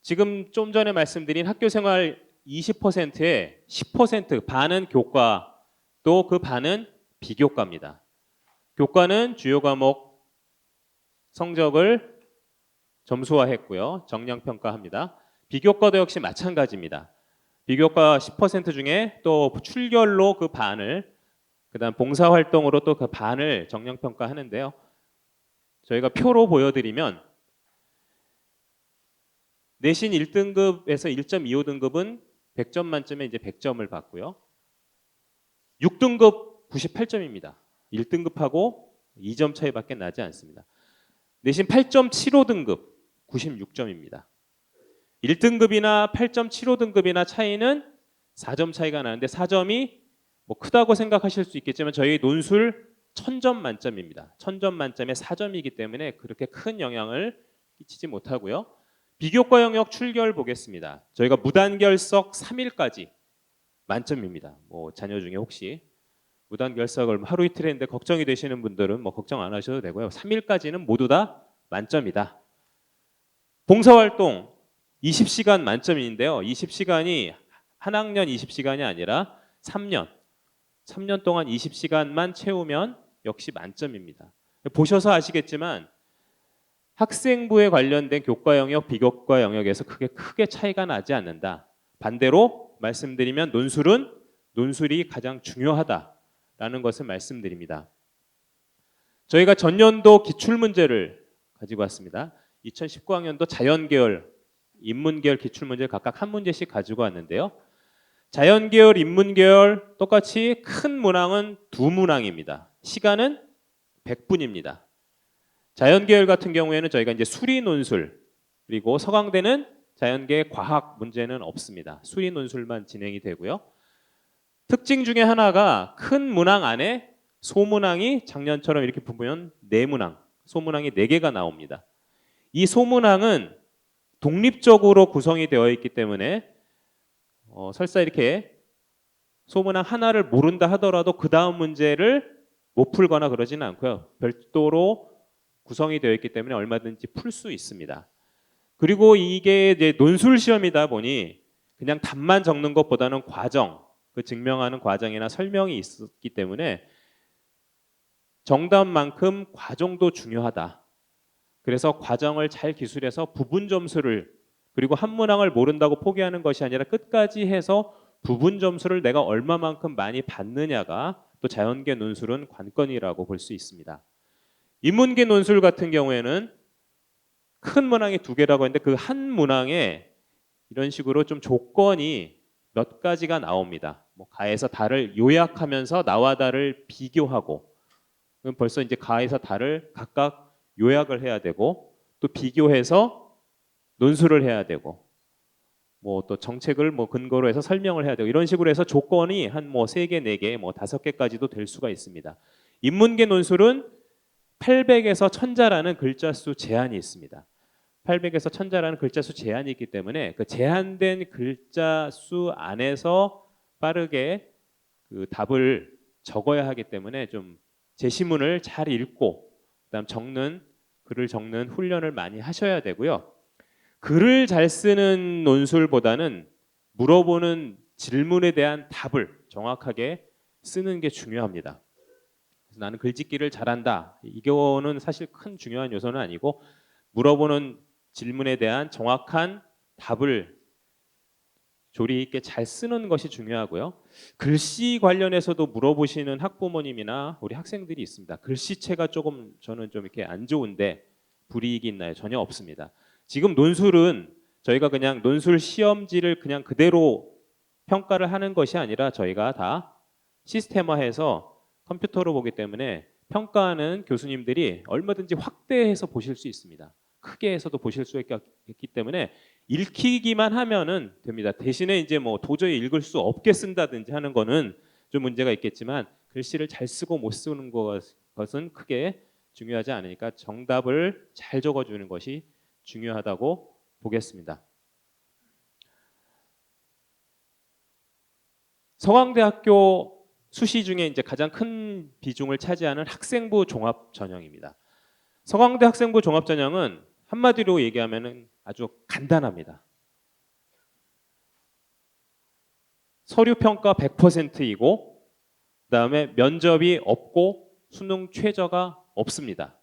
지금 좀 전에 말씀드린 학교생활 20%에 10% 반은 교과 또 그 반은 비교과입니다. 교과는 주요 과목 성적을 점수화했고요. 정량평가합니다. 비교과도 역시 마찬가지입니다. 비교과 10% 중에 또 출결로 그 반을 그다음 봉사활동으로 또 그 반을 정량평가하는데요. 저희가 표로 보여드리면 내신 1등급에서 1.25등급은 100점 만점에 이제 100점을 받고요. 6등급 98점입니다. 1등급하고 2점 차이밖에 나지 않습니다. 내신 8.75등급 96점입니다. 1등급이나 8.75등급이나 차이는 4점 차이가 나는데 4점이 뭐 크다고 생각하실 수 있겠지만 저희 논술 1000점 만점입니다. 1000점 만점에 4점이기 때문에 그렇게 큰 영향을 끼치지 못하고요. 비교과 영역 출결 보겠습니다. 저희가 무단결석 3일까지 만점입니다. 뭐 자녀 중에 혹시 무단결석을 하루 이틀 했는데 걱정이 되시는 분들은 뭐 걱정 안 하셔도 되고요. 3일까지는 모두 다 만점이다. 봉사활동 20시간 만점인데요. 20시간이 한 학년 20시간이 아니라 3년 동안 20시간만 채우면 역시 만점입니다. 보셔서 아시겠지만 학생부에 관련된 교과 영역, 비교과 영역에서 크게 차이가 나지 않는다. 반대로 말씀드리면 논술이 가장 중요하다라는 것을 말씀드립니다. 저희가 전년도 기출문제를 가지고 왔습니다. 2019학년도 자연계열, 인문계열 기출문제를 각각 한 문제씩 가지고 왔는데요. 자연계열, 인문계열 똑같이 큰 문항은 2문항입니다. 시간은 100분입니다. 자연계열 같은 경우에는 저희가 이제 수리 논술 그리고 서강대는 자연계 과학 문제는 없습니다. 수리 논술만 진행이 되고요. 특징 중에 하나가 큰 문항 안에 소문항이 작년처럼 이렇게 보면 4문항, 소문항이 4개가 나옵니다. 이 소문항은 독립적으로 구성이 되어 있기 때문에 설사 이렇게 소문항 하나를 모른다 하더라도 그 다음 문제를 못 풀거나 그러지는 않고요. 별도로 구성이 되어 있기 때문에 얼마든지 풀 수 있습니다. 그리고 이게 이제 논술 시험이다 보니 그냥 답만 적는 것보다는 과정, 그 증명하는 과정이나 설명이 있기 때문에 정답만큼 과정도 중요하다. 그래서 과정을 잘 기술해서 부분 점수를 그리고 한 문항을 모른다고 포기하는 것이 아니라 끝까지 해서 부분 점수를 내가 얼마만큼 많이 받느냐가 또 자연계 논술은 관건이라고 볼 수 있습니다. 인문계 논술 같은 경우에는 큰 문항이 두 개라고 했는데 그 한 문항에 이런 식으로 좀 조건이 몇 가지가 나옵니다. 뭐 가에서 다를 요약하면서 나와 다를 비교하고, 그럼 벌써 이제 가에서 다를 각각 요약을 해야 되고, 또 비교해서 논술을 해야 되고, 뭐 또 정책을 뭐 근거로 해서 설명을 해야 되고, 이런 식으로 해서 조건이 한 뭐 3개, 4개, 뭐 5개까지도 될 수가 있습니다. 인문계 논술은 800에서 1000자라는 글자 수 제한이 있습니다. 800에서 1000자라는 글자 수 제한이 있기 때문에 그 제한된 글자 수 안에서 빠르게 그 답을 적어야 하기 때문에 좀 제시문을 잘 읽고 그다음 글을 적는 훈련을 많이 하셔야 되고요. 글을 잘 쓰는 논술보다는 물어보는 질문에 대한 답을 정확하게 쓰는 게 중요합니다. 그래서 나는 글짓기를 잘한다. 이거는 사실 큰 중요한 요소는 아니고 물어보는 질문에 대한 정확한 답을 조리 있게 잘 쓰는 것이 중요하고요. 글씨 관련해서도 물어보시는 학부모님이나 우리 학생들이 있습니다. 글씨체가 조금 저는 좀 이렇게 안 좋은데 불이익이 있나요? 전혀 없습니다. 지금 논술은 저희가 그냥 논술 시험지를 그냥 그대로 평가를 하는 것이 아니라 저희가 다 시스템화해서 컴퓨터로 보기 때문에 평가하는 교수님들이 얼마든지 확대해서 보실 수 있습니다. 크게 해서도 보실 수 있기 때문에 읽히기만 하면은 됩니다. 대신에 이제 뭐 도저히 읽을 수 없게 쓴다든지 하는 거는 좀 문제가 있겠지만 글씨를 잘 쓰고 못 쓰는 것은 크게 중요하지 않으니까 정답을 잘 적어주는 것이 중요하다고 보겠습니다. 서강대학교 수시 중에 이제 가장 큰 비중을 차지하는 학생부 종합 전형입니다. 서강대 학생부 종합 전형은 한마디로 얘기하면 아주 간단합니다. 서류 평가 100%이고 그다음에 면접이 없고 수능 최저가 없습니다.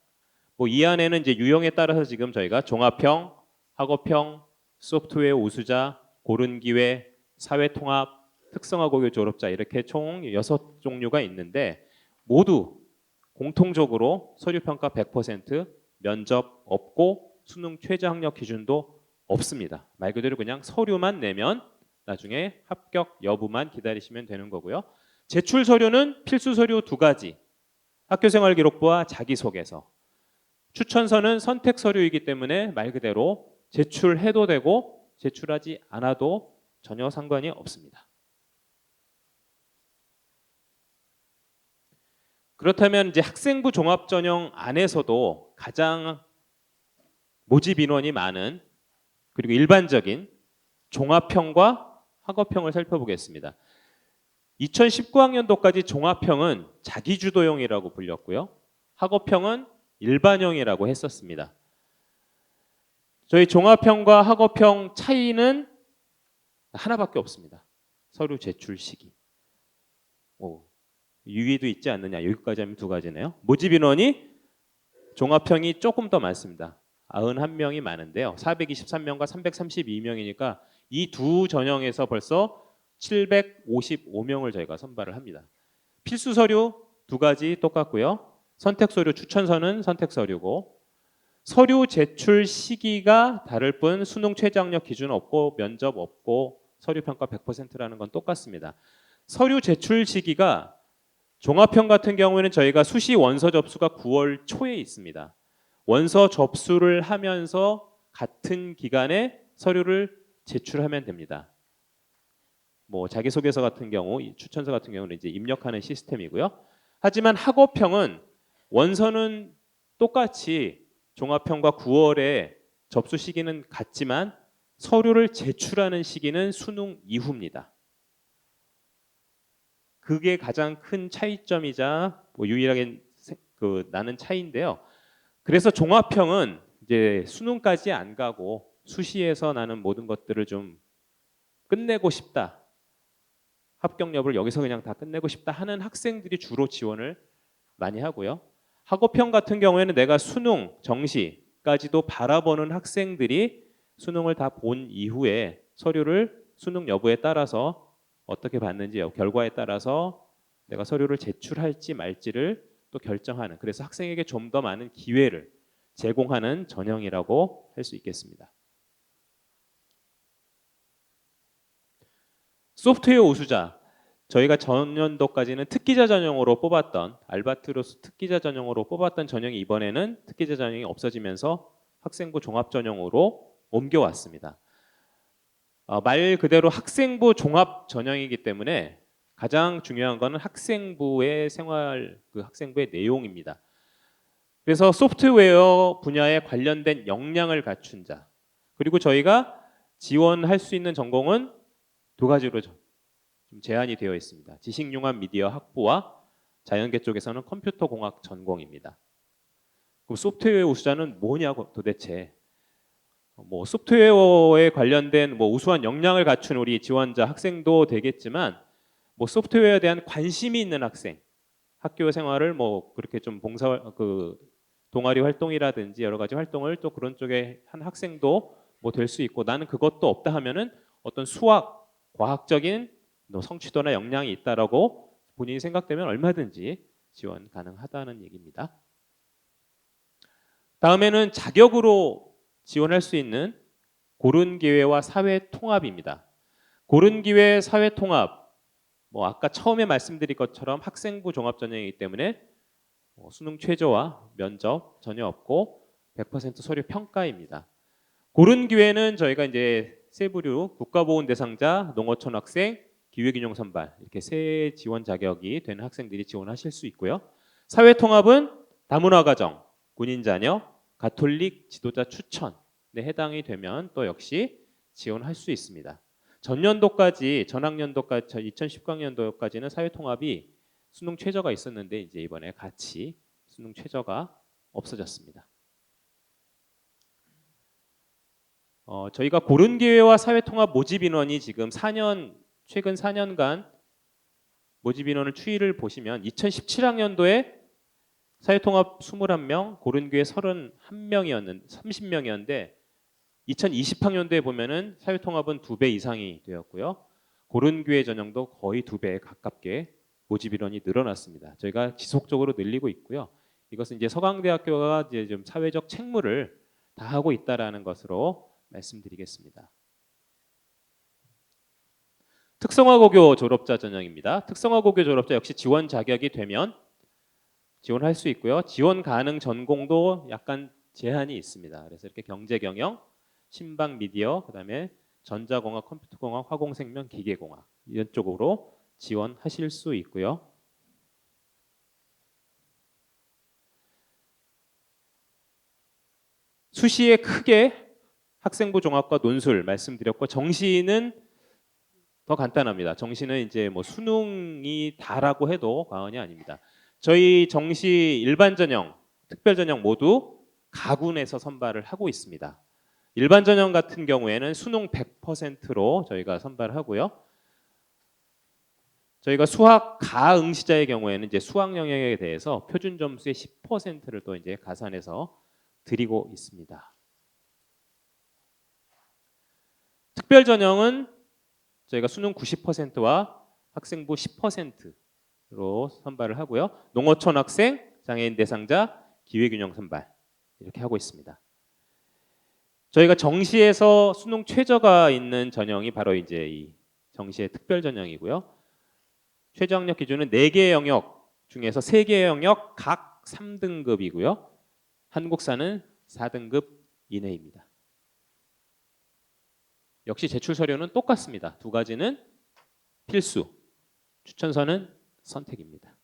뭐 이 안에는 이제 유형에 따라서 지금 저희가 종합형, 학업형, 소프트웨어 우수자, 고른 기회, 사회통합, 특성화고교 졸업자 이렇게 총 6종류가 있는데 모두 공통적으로 서류 평가 100%, 면접 없고 수능 최저 학력 기준도 없습니다. 말 그대로 그냥 서류만 내면 나중에 합격 여부만 기다리시면 되는 거고요. 제출 서류는 필수 서류 2가지. 학교생활기록부와 자기소개서. 추천서는 선택 서류이기 때문에 말 그대로 제출해도 되고 제출하지 않아도 전혀 상관이 없습니다. 그렇다면 이제 학생부 종합 전형 안에서도 가장 모집 인원이 많은 그리고 일반적인 종합형과 학업형을 살펴보겠습니다. 2019학년도까지 종합형은 자기주도형이라고 불렸고요. 학업형은 일반형이라고 했었습니다. 저희 종합형과 학업형 차이는 하나밖에 없습니다. 서류 제출 시기. 유의도 있지 않느냐. 여기까지 하면 2가지네요. 모집 인원이 종합형이 조금 더 많습니다. 91명이 많은데요. 423명과 332명이니까 이 두 전형에서 벌써 755명을 저희가 선발을 합니다. 필수 서류 2가지 똑같고요. 선택 서류, 추천서는 선택 서류고 서류 제출 시기가 다를 뿐 수능 최저 학력 기준 없고 면접 없고 서류 평가 100%라는 건 똑같습니다. 서류 제출 시기가 종합형 같은 경우에는 저희가 수시 원서 접수가 9월 초에 있습니다. 원서 접수를 하면서 같은 기간에 서류를 제출하면 됩니다. 뭐 자기소개서 같은 경우, 추천서 같은 경우는 이제 입력하는 시스템이고요. 하지만 학업형은 원서는 똑같이 종합형과 9월에 접수 시기는 같지만 서류를 제출하는 시기는 수능 이후입니다. 그게 가장 큰 차이점이자 뭐 유일하게 나는 차이인데요. 그래서 종합형은 이제 수능까지 안 가고 수시에서 나는 모든 것들을 좀 끝내고 싶다. 합격 여부를 여기서 그냥 다 끝내고 싶다 하는 학생들이 주로 지원을 많이 하고요. 학업형 같은 경우에는 내가 수능, 정시까지도 바라보는 학생들이 수능을 다 본 이후에 서류를 수능 여부에 따라서 어떻게 봤는지 결과에 따라서 내가 서류를 제출할지 말지를 또 결정하는, 그래서 학생에게 좀 더 많은 기회를 제공하는 전형이라고 할 수 있겠습니다. 소프트웨어 우수자, 저희가 전년도까지는 특기자 전형으로 뽑았던, 알바트로스 특기자 전형으로 뽑았던 전형이 이번에는 특기자 전형이 없어지면서 학생부 종합 전형으로 옮겨왔습니다. 말 그대로 학생부 종합 전형이기 때문에 가장 중요한 것은 학생부의 생활, 그 학생부의 내용입니다. 그래서 소프트웨어 분야에 관련된 역량을 갖춘 자, 그리고 저희가 지원할 수 있는 전공은 두 가지로 좀 제한이 되어 있습니다. 지식융합 미디어 학부와 자연계 쪽에서는 컴퓨터공학 전공입니다. 그럼 소프트웨어 우수자는 뭐냐고 도대체? 뭐 소프트웨어에 관련된 뭐 우수한 역량을 갖춘 우리 지원자 학생도 되겠지만, 뭐 소프트웨어에 대한 관심이 있는 학생, 학교 생활을 뭐 그렇게 좀 동아리 활동이라든지 여러 가지 활동을 또 그런 쪽에 한 학생도 뭐 될 수 있고, 나는 그것도 없다 하면은 어떤 수학, 과학적인 성취도나 역량이 있다라고 본인이 생각되면 얼마든지 지원 가능하다는 얘기입니다. 다음에는 자격으로 지원할 수 있는 고른기회와 사회통합입니다. 고른기회, 사회통합, 뭐 아까 처음에 말씀드린 것처럼 학생부 종합전형이기 때문에 수능 최저와 면접 전혀 없고 100% 서류 평가입니다. 고른기회는 저희가 이제 세 부류, 국가보훈 대상자, 농어촌 학생, 기회균형 선발, 이렇게 세 지원 자격이 되는 학생들이 지원하실 수 있고요. 사회통합은 다문화 가정, 군인 자녀, 가톨릭 지도자 추천에 해당이 되면 또 역시 지원할 수 있습니다. 전학년도까지 2019학년도까지는 사회통합이 수능 최저가 있었는데 이제 이번에 같이 수능 최저가 없어졌습니다. 저희가 고른기회와 사회통합 모집 인원이 지금 최근 4년간 모집 인원을 추이를 보시면 2017학년도에 사회통합 21명, 고른기회 30명이었는데 2020학년도에 보면은 사회통합은 2배 이상이 되었고요. 고른기회 전형도 거의 2배에 가깝게 모집 인원이 늘어났습니다. 저희가 지속적으로 늘리고 있고요. 이것은 이제 서강대학교가 이제 좀 사회적 책무를 다하고 있다라는 것으로 말씀드리겠습니다. 특성화고교 졸업자 전형입니다. 특성화고교 졸업자 역시 지원 자격이 되면 지원할 수 있고요. 지원 가능 전공도 약간 제한이 있습니다. 그래서 이렇게 경제경영, 신방 미디어, 그다음에 전자공학, 컴퓨터공학, 화공생명, 기계공학 이런 쪽으로 지원하실 수 있고요. 수시에 크게 학생부 종합과 논술 말씀드렸고, 정시는 더 간단합니다. 정시는 이제 뭐 수능이 다라고 해도 과언이 아닙니다. 저희 정시 일반 전형, 특별 전형 모두 가군에서 선발을 하고 있습니다. 일반 전형 같은 경우에는 수능 100%로 저희가 선발하고요. 저희가 수학 가응시자의 경우에는 이제 수학 영역에 대해서 표준 점수의 10%를 또 이제 가산해서 드리고 있습니다. 특별 전형은 저희가 수능 90%와 학생부 10%로 선발을 하고요. 농어촌 학생, 장애인 대상자, 기회균형 선발 이렇게 하고 있습니다. 저희가 정시에서 수능 최저가 있는 전형이 바로 이제 이 정시의 특별 전형이고요. 최저 학력 기준은 4개의 영역 중에서 3개의 영역 각 3등급이고요. 한국사는 4등급 이내입니다. 역시 제출 서류는 똑같습니다. 두 가지는 필수, 추천서는 선택입니다.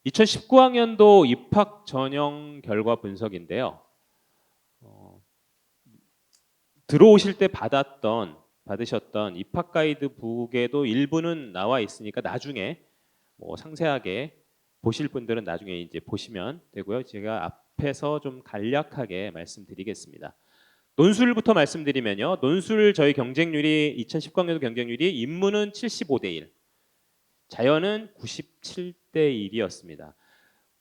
(2019학년도) 입학 전형 결과 분석인데요. 들어오실 때 받으셨던 입학 가이드북에도 일부는 나와 있으니까 나중에 뭐 상세하게 보실 분들은 나중에 이제 보시면 되고요. 제가 앞에서 좀 간략하게 말씀드리겠습니다. 논술부터 말씀드리면요. 논술 저희 경쟁률이 2019학년도 경쟁률이 인문은 75대 1, 자연은 97대 1이었습니다.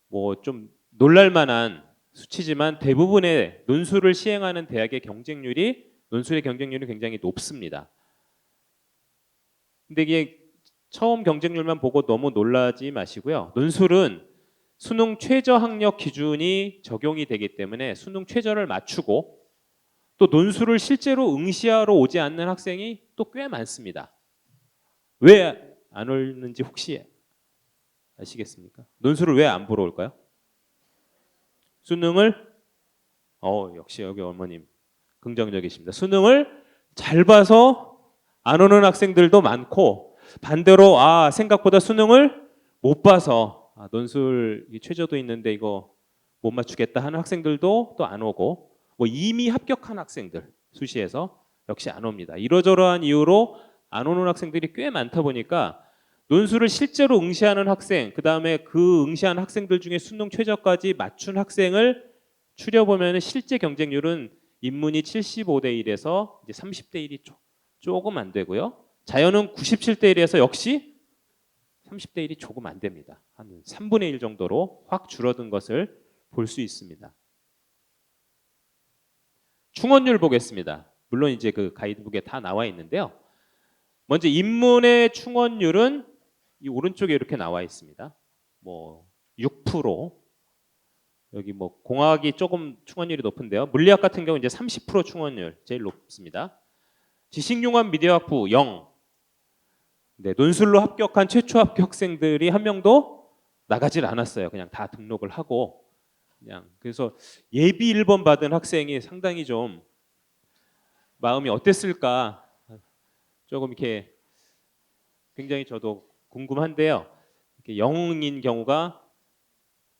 뭐 좀 놀랄만한 수치지만 대부분의 논술을 시행하는 대학의 경쟁률이 논술의 경쟁률이 굉장히 높습니다. 근데 이게 처음 경쟁률만 보고 너무 놀라지 마시고요. 논술은 수능 최저 학력 기준이 적용이 되기 때문에 수능 최저를 맞추고 또 논술을 실제로 응시하러 오지 않는 학생이 또 꽤 많습니다. 왜 안 오는지 혹시 아시겠습니까? 논술을 왜 안 보러 올까요? 수능을 역시 여기 어머님 긍정적이십니다. 수능을 잘 봐서 안 오는 학생들도 많고 반대로 생각보다 수능을 못 봐서 논술 최저도 있는데 이거 못 맞추겠다 하는 학생들도 또 안 오고 뭐 이미 합격한 학생들 수시에서 역시 안 옵니다. 이러저러한 이유로 안 오는 학생들이 꽤 많다 보니까 논술을 실제로 응시하는 학생, 그 다음에 그 응시한 학생들 중에 수능 최저까지 맞춘 학생을 추려보면 실제 경쟁률은 인문이 75대 1에서 이제 30대 1이 조금 안 되고요. 자연은 97대 1에서 역시 30대 1이 조금 안 됩니다. 한 3분의 1 정도로 확 줄어든 것을 볼 수 있습니다. 충원율 보겠습니다. 물론 이제 그 가이드북에 다 나와 있는데요. 먼저 인문의 충원율은 이 오른쪽에 이렇게 나와 있습니다. 뭐 6%, 여기 뭐 공학이 조금 충원율이 높은데요. 물리학 같은 경우 이제 30% 충원율 제일 높습니다. 지식융합 미디어학부 0. 네, 논술로 합격한 최초 합격생들이 한 명도 나가질 않았어요. 그냥 다 등록을 하고 그냥 그래서 예비 1번 받은 학생이 상당히 좀 마음이 어땠을까 조금 이렇게 굉장히 저도 궁금한데요. 이렇게 0인 경우가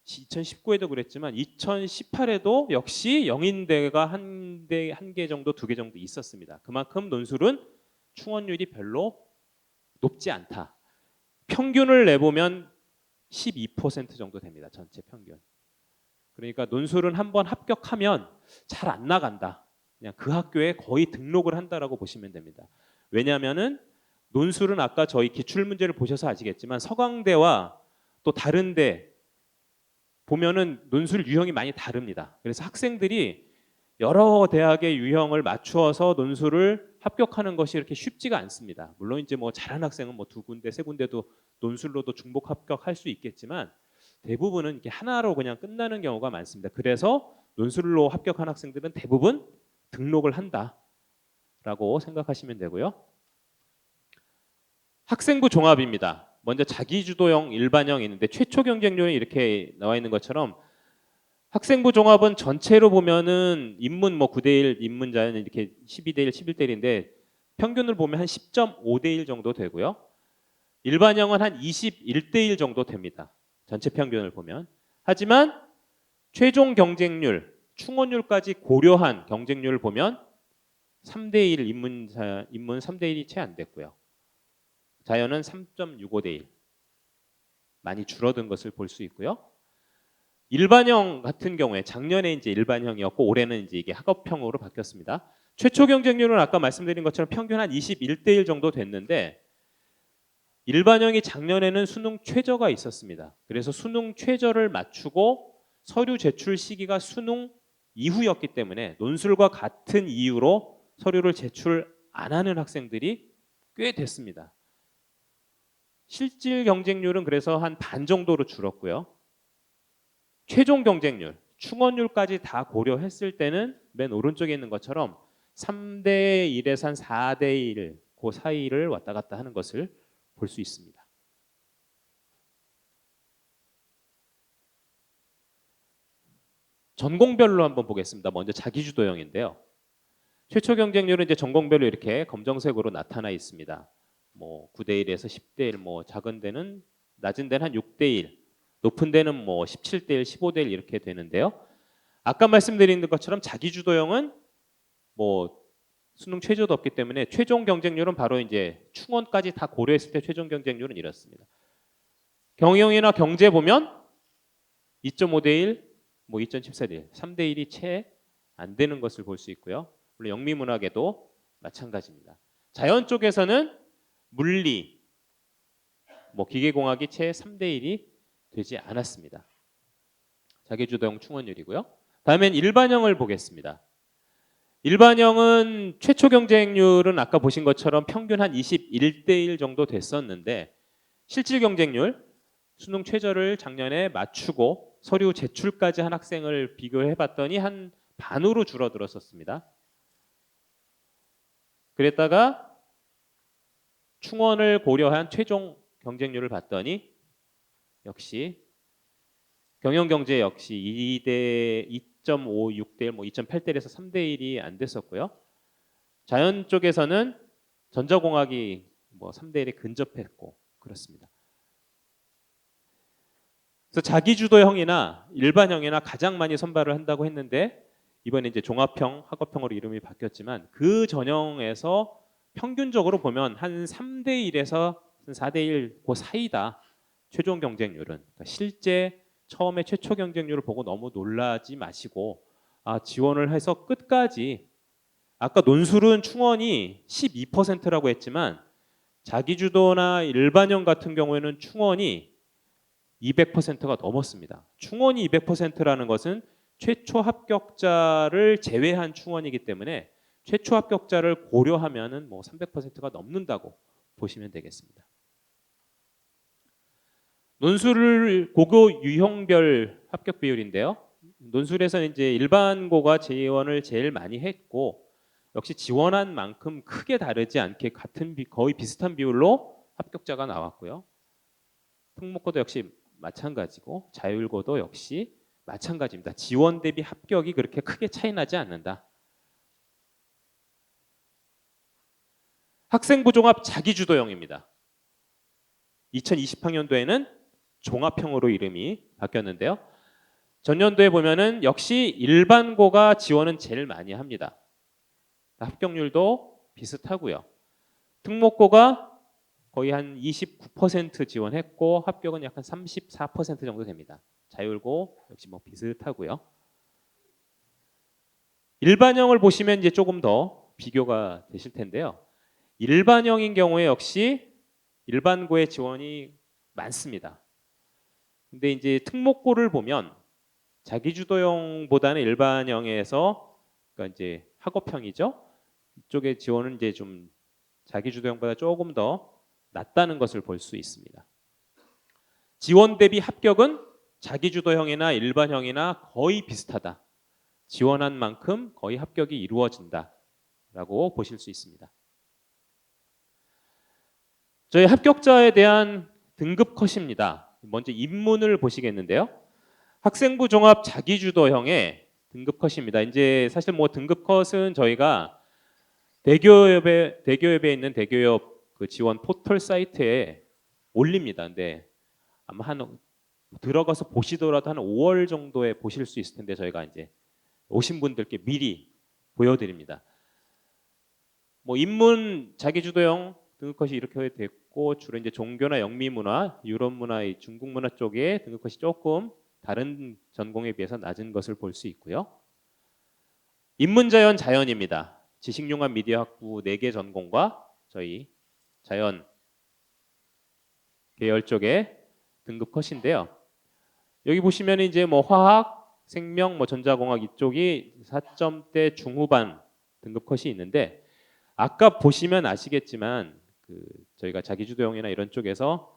2019에도 그랬지만 2018에도 역시 0인대가 한 개 정도, 두 개 정도 있었습니다. 그만큼 논술은 충원율이 별로 높지 않다. 평균을 내보면 12% 정도 됩니다. 전체 평균. 그러니까 논술은 한번 합격하면 잘 안 나간다. 그냥 그 학교에 거의 등록을 한다라고 보시면 됩니다. 왜냐하면은 논술은 아까 저희 기출 문제를 보셔서 아시겠지만 서강대와 또 다른데 보면은 논술 유형이 많이 다릅니다. 그래서 학생들이 여러 대학의 유형을 맞추어서 논술을 합격하는 것이 이렇게 쉽지가 않습니다. 물론 이제 뭐 잘한 학생은 뭐 두 군데, 세 군데도 논술로도 중복 합격할 수 있겠지만 대부분은 이렇게 하나로 그냥 끝나는 경우가 많습니다. 그래서 논술로 합격한 학생들은 대부분 등록을 한다라고 생각하시면 되고요. 학생부 종합입니다. 먼저 자기주도형, 일반형이 있는데 최초 경쟁률이 이렇게 나와 있는 것처럼 학생부 종합은 전체로 보면은 인문 뭐 9대 1, 인문자는 이렇게 12대 1, 11대 1인데 평균을 보면 한 10.5대 1 정도 되고요. 일반형은 한 21대 1 정도 됩니다. 전체 평균을 보면. 하지만 최종 경쟁률, 충원율까지 고려한 경쟁률을 보면 3대 1 인문 3대 1이 채 안 됐고요. 자연은 3.65대 1. 많이 줄어든 것을 볼 수 있고요. 일반형 같은 경우에 작년에 이제 일반형이었고 올해는 이제 이게 학업형으로 바뀌었습니다. 최초 경쟁률은 아까 말씀드린 것처럼 평균 한 21대 1 정도 됐는데 일반형이 작년에는 수능 최저가 있었습니다. 그래서 수능 최저를 맞추고 서류 제출 시기가 수능 이후였기 때문에 논술과 같은 이유로 서류를 제출 안 하는 학생들이 꽤 됐습니다. 실질 경쟁률은 그래서 한 반 정도로 줄었고요. 최종 경쟁률, 충원율까지 다 고려했을 때는 맨 오른쪽에 있는 것처럼 3대 1에서 한 4대 1, 그 사이를 왔다 갔다 하는 것을 볼 수 있습니다. 전공별로 한번 보겠습니다. 먼저 자기주도형인데요. 최초 경쟁률은 이제 전공별로 이렇게 검정색으로 나타나 있습니다. 뭐 9대 1에서 10대 1, 뭐 작은 데는 낮은 데는 한 6대 1, 높은 데는 뭐 17대 1, 15대 1 이렇게 되는데요. 아까 말씀드린 것처럼 자기주도형은 뭐 수능 최저도 없기 때문에 최종 경쟁률은 바로 이제 충원까지 다 고려했을 때 최종 경쟁률은 이렇습니다. 경영이나 경제 보면 2.5대 1, 뭐 2.14대 1, 3대 1이 채 안 되는 것을 볼 수 있고요. 물론 영미문학에도 마찬가지입니다. 자연 쪽에서는 물리, 뭐 기계공학이 채 3대 1이 되지 않았습니다. 자기주도형 충원율이고요. 다음엔 일반형을 보겠습니다. 일반형은 최초 경쟁률은 아까 보신 것처럼 평균 한 21대 1 정도 됐었는데 실질 경쟁률, 수능 최저를 작년에 맞추고 서류 제출까지 한 학생을 비교해 봤더니 한 반으로 줄어들었었습니다. 그랬다가 충원을 고려한 최종 경쟁률을 봤더니 역시 경영경제 역시 2대 2.56대 1, 뭐 2.8대 1에서 3대 1이 안 됐었고요. 자연 쪽에서는 전자공학이 뭐 3대 1에 근접했고 그렇습니다. 그래서 자기주도형이나 일반형이나 가장 많이 선발을 한다고 했는데 이번에 이제 종합형, 학업형으로 이름이 바뀌었지만 그 전형에서 평균적으로 보면 한 3대 1에서 4대 1 그 사이다. 최종 경쟁률은 그러니까 실제 처음에 최초 경쟁률을 보고 너무 놀라지 마시고 지원을 해서 끝까지 아까 논술은 충원이 12%라고 했지만 자기주도나 일반형 같은 경우에는 충원이 200%가 넘었습니다. 충원이 200%라는 것은 최초 합격자를 제외한 충원이기 때문에 최초 합격자를 고려하면은 뭐 300%가 넘는다고 보시면 되겠습니다. 논술 고교 유형별 합격 비율인데요. 논술에서는 이제 일반고가 지원을 제일 많이 했고 역시 지원한 만큼 크게 다르지 않게 같은 거의 비슷한 비율로 합격자가 나왔고요. 특목고도 역시 마찬가지고 자율고도 역시 마찬가지입니다. 지원 대비 합격이 그렇게 크게 차이 나지 않는다. 학생부 종합 자기주도형입니다. 2020학년도에는 종합형으로 이름이 바뀌었는데요. 전년도에 보면은 역시 일반고가 지원은 제일 많이 합니다. 합격률도 비슷하고요. 특목고가 거의 한 29% 지원했고 합격은 약간 34% 정도 됩니다. 자율고 역시 뭐 비슷하고요. 일반형을 보시면 이제 조금 더 비교가 되실 텐데요. 일반형인 경우에 역시 일반고의 지원이 많습니다. 근데 이제 특목고를 보면 자기주도형보다는 일반형에서 그러니까 이제 학업형이죠. 이쪽의 지원은 이제 좀 자기주도형보다 조금 더 낮다는 것을 볼 수 있습니다. 지원 대비 합격은 자기주도형이나 일반형이나 거의 비슷하다. 지원한 만큼 거의 합격이 이루어진다라고 보실 수 있습니다. 저희 합격자에 대한 등급 컷입니다. 먼저 입문을 보시겠는데요. 학생부 종합 자기주도형의 등급 컷입니다. 이제 사실 뭐 등급 컷은 저희가 대교협에 있는 대교협 그 지원 포털 사이트에 올립니다. 근데 아마 한 들어가서 보시더라도 한 5월 정도에 보실 수 있을 텐데 저희가 이제 오신 분들께 미리 보여드립니다. 뭐 인문 자기주도형 등급컷이 이렇게 됐고 주로 이제 종교나 영미문화, 유럽문화, 중국 문화 쪽에 등급컷이 조금 다른 전공에 비해서 낮은 것을 볼 수 있고요. 인문자연 자연입니다. 지식융합 미디어학부 4개 전공과 저희 자연 계열 쪽의 등급 컷인데요. 여기 보시면 이제 뭐 화학, 생명, 뭐 전자공학 이쪽이 4점대 중후반 등급 컷이 있는데 아까 보시면 아시겠지만 그 저희가 자기주도형이나 이런 쪽에서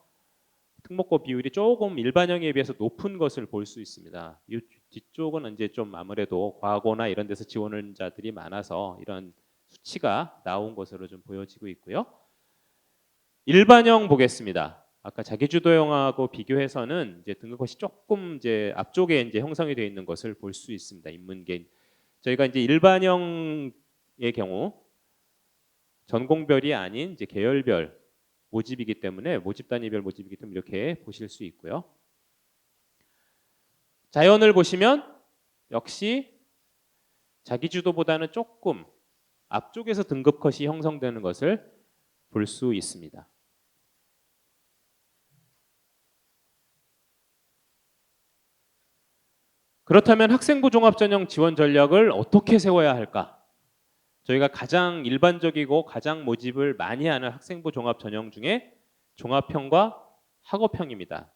특목고 비율이 조금 일반형에 비해서 높은 것을 볼 수 있습니다. 이 뒤쪽은 이제 좀 아무래도 과거나 이런 데서 지원자들이 많아서 이런 수치가 나온 것으로 좀 보여지고 있고요. 일반형 보겠습니다. 아까 자기주도형하고 비교해서는 이제 등급컷이 조금 이제 앞쪽에 이제 형성이 되어 있는 것을 볼 수 있습니다. 인문계 저희가 이제 일반형의 경우 전공별이 아닌 이제 계열별 모집이기 때문에 모집 단위별 모집이기 때문에 이렇게 보실 수 있고요. 자연을 보시면 역시 자기주도보다는 조금 앞쪽에서 등급컷이 형성되는 것을 볼 수 있습니다. 그렇다면 학생부 종합전형 지원 전략을 어떻게 세워야 할까? 저희가 가장 일반적이고 가장 모집을 많이 하는 학생부 종합 전형 중에 종합형과 학업형입니다.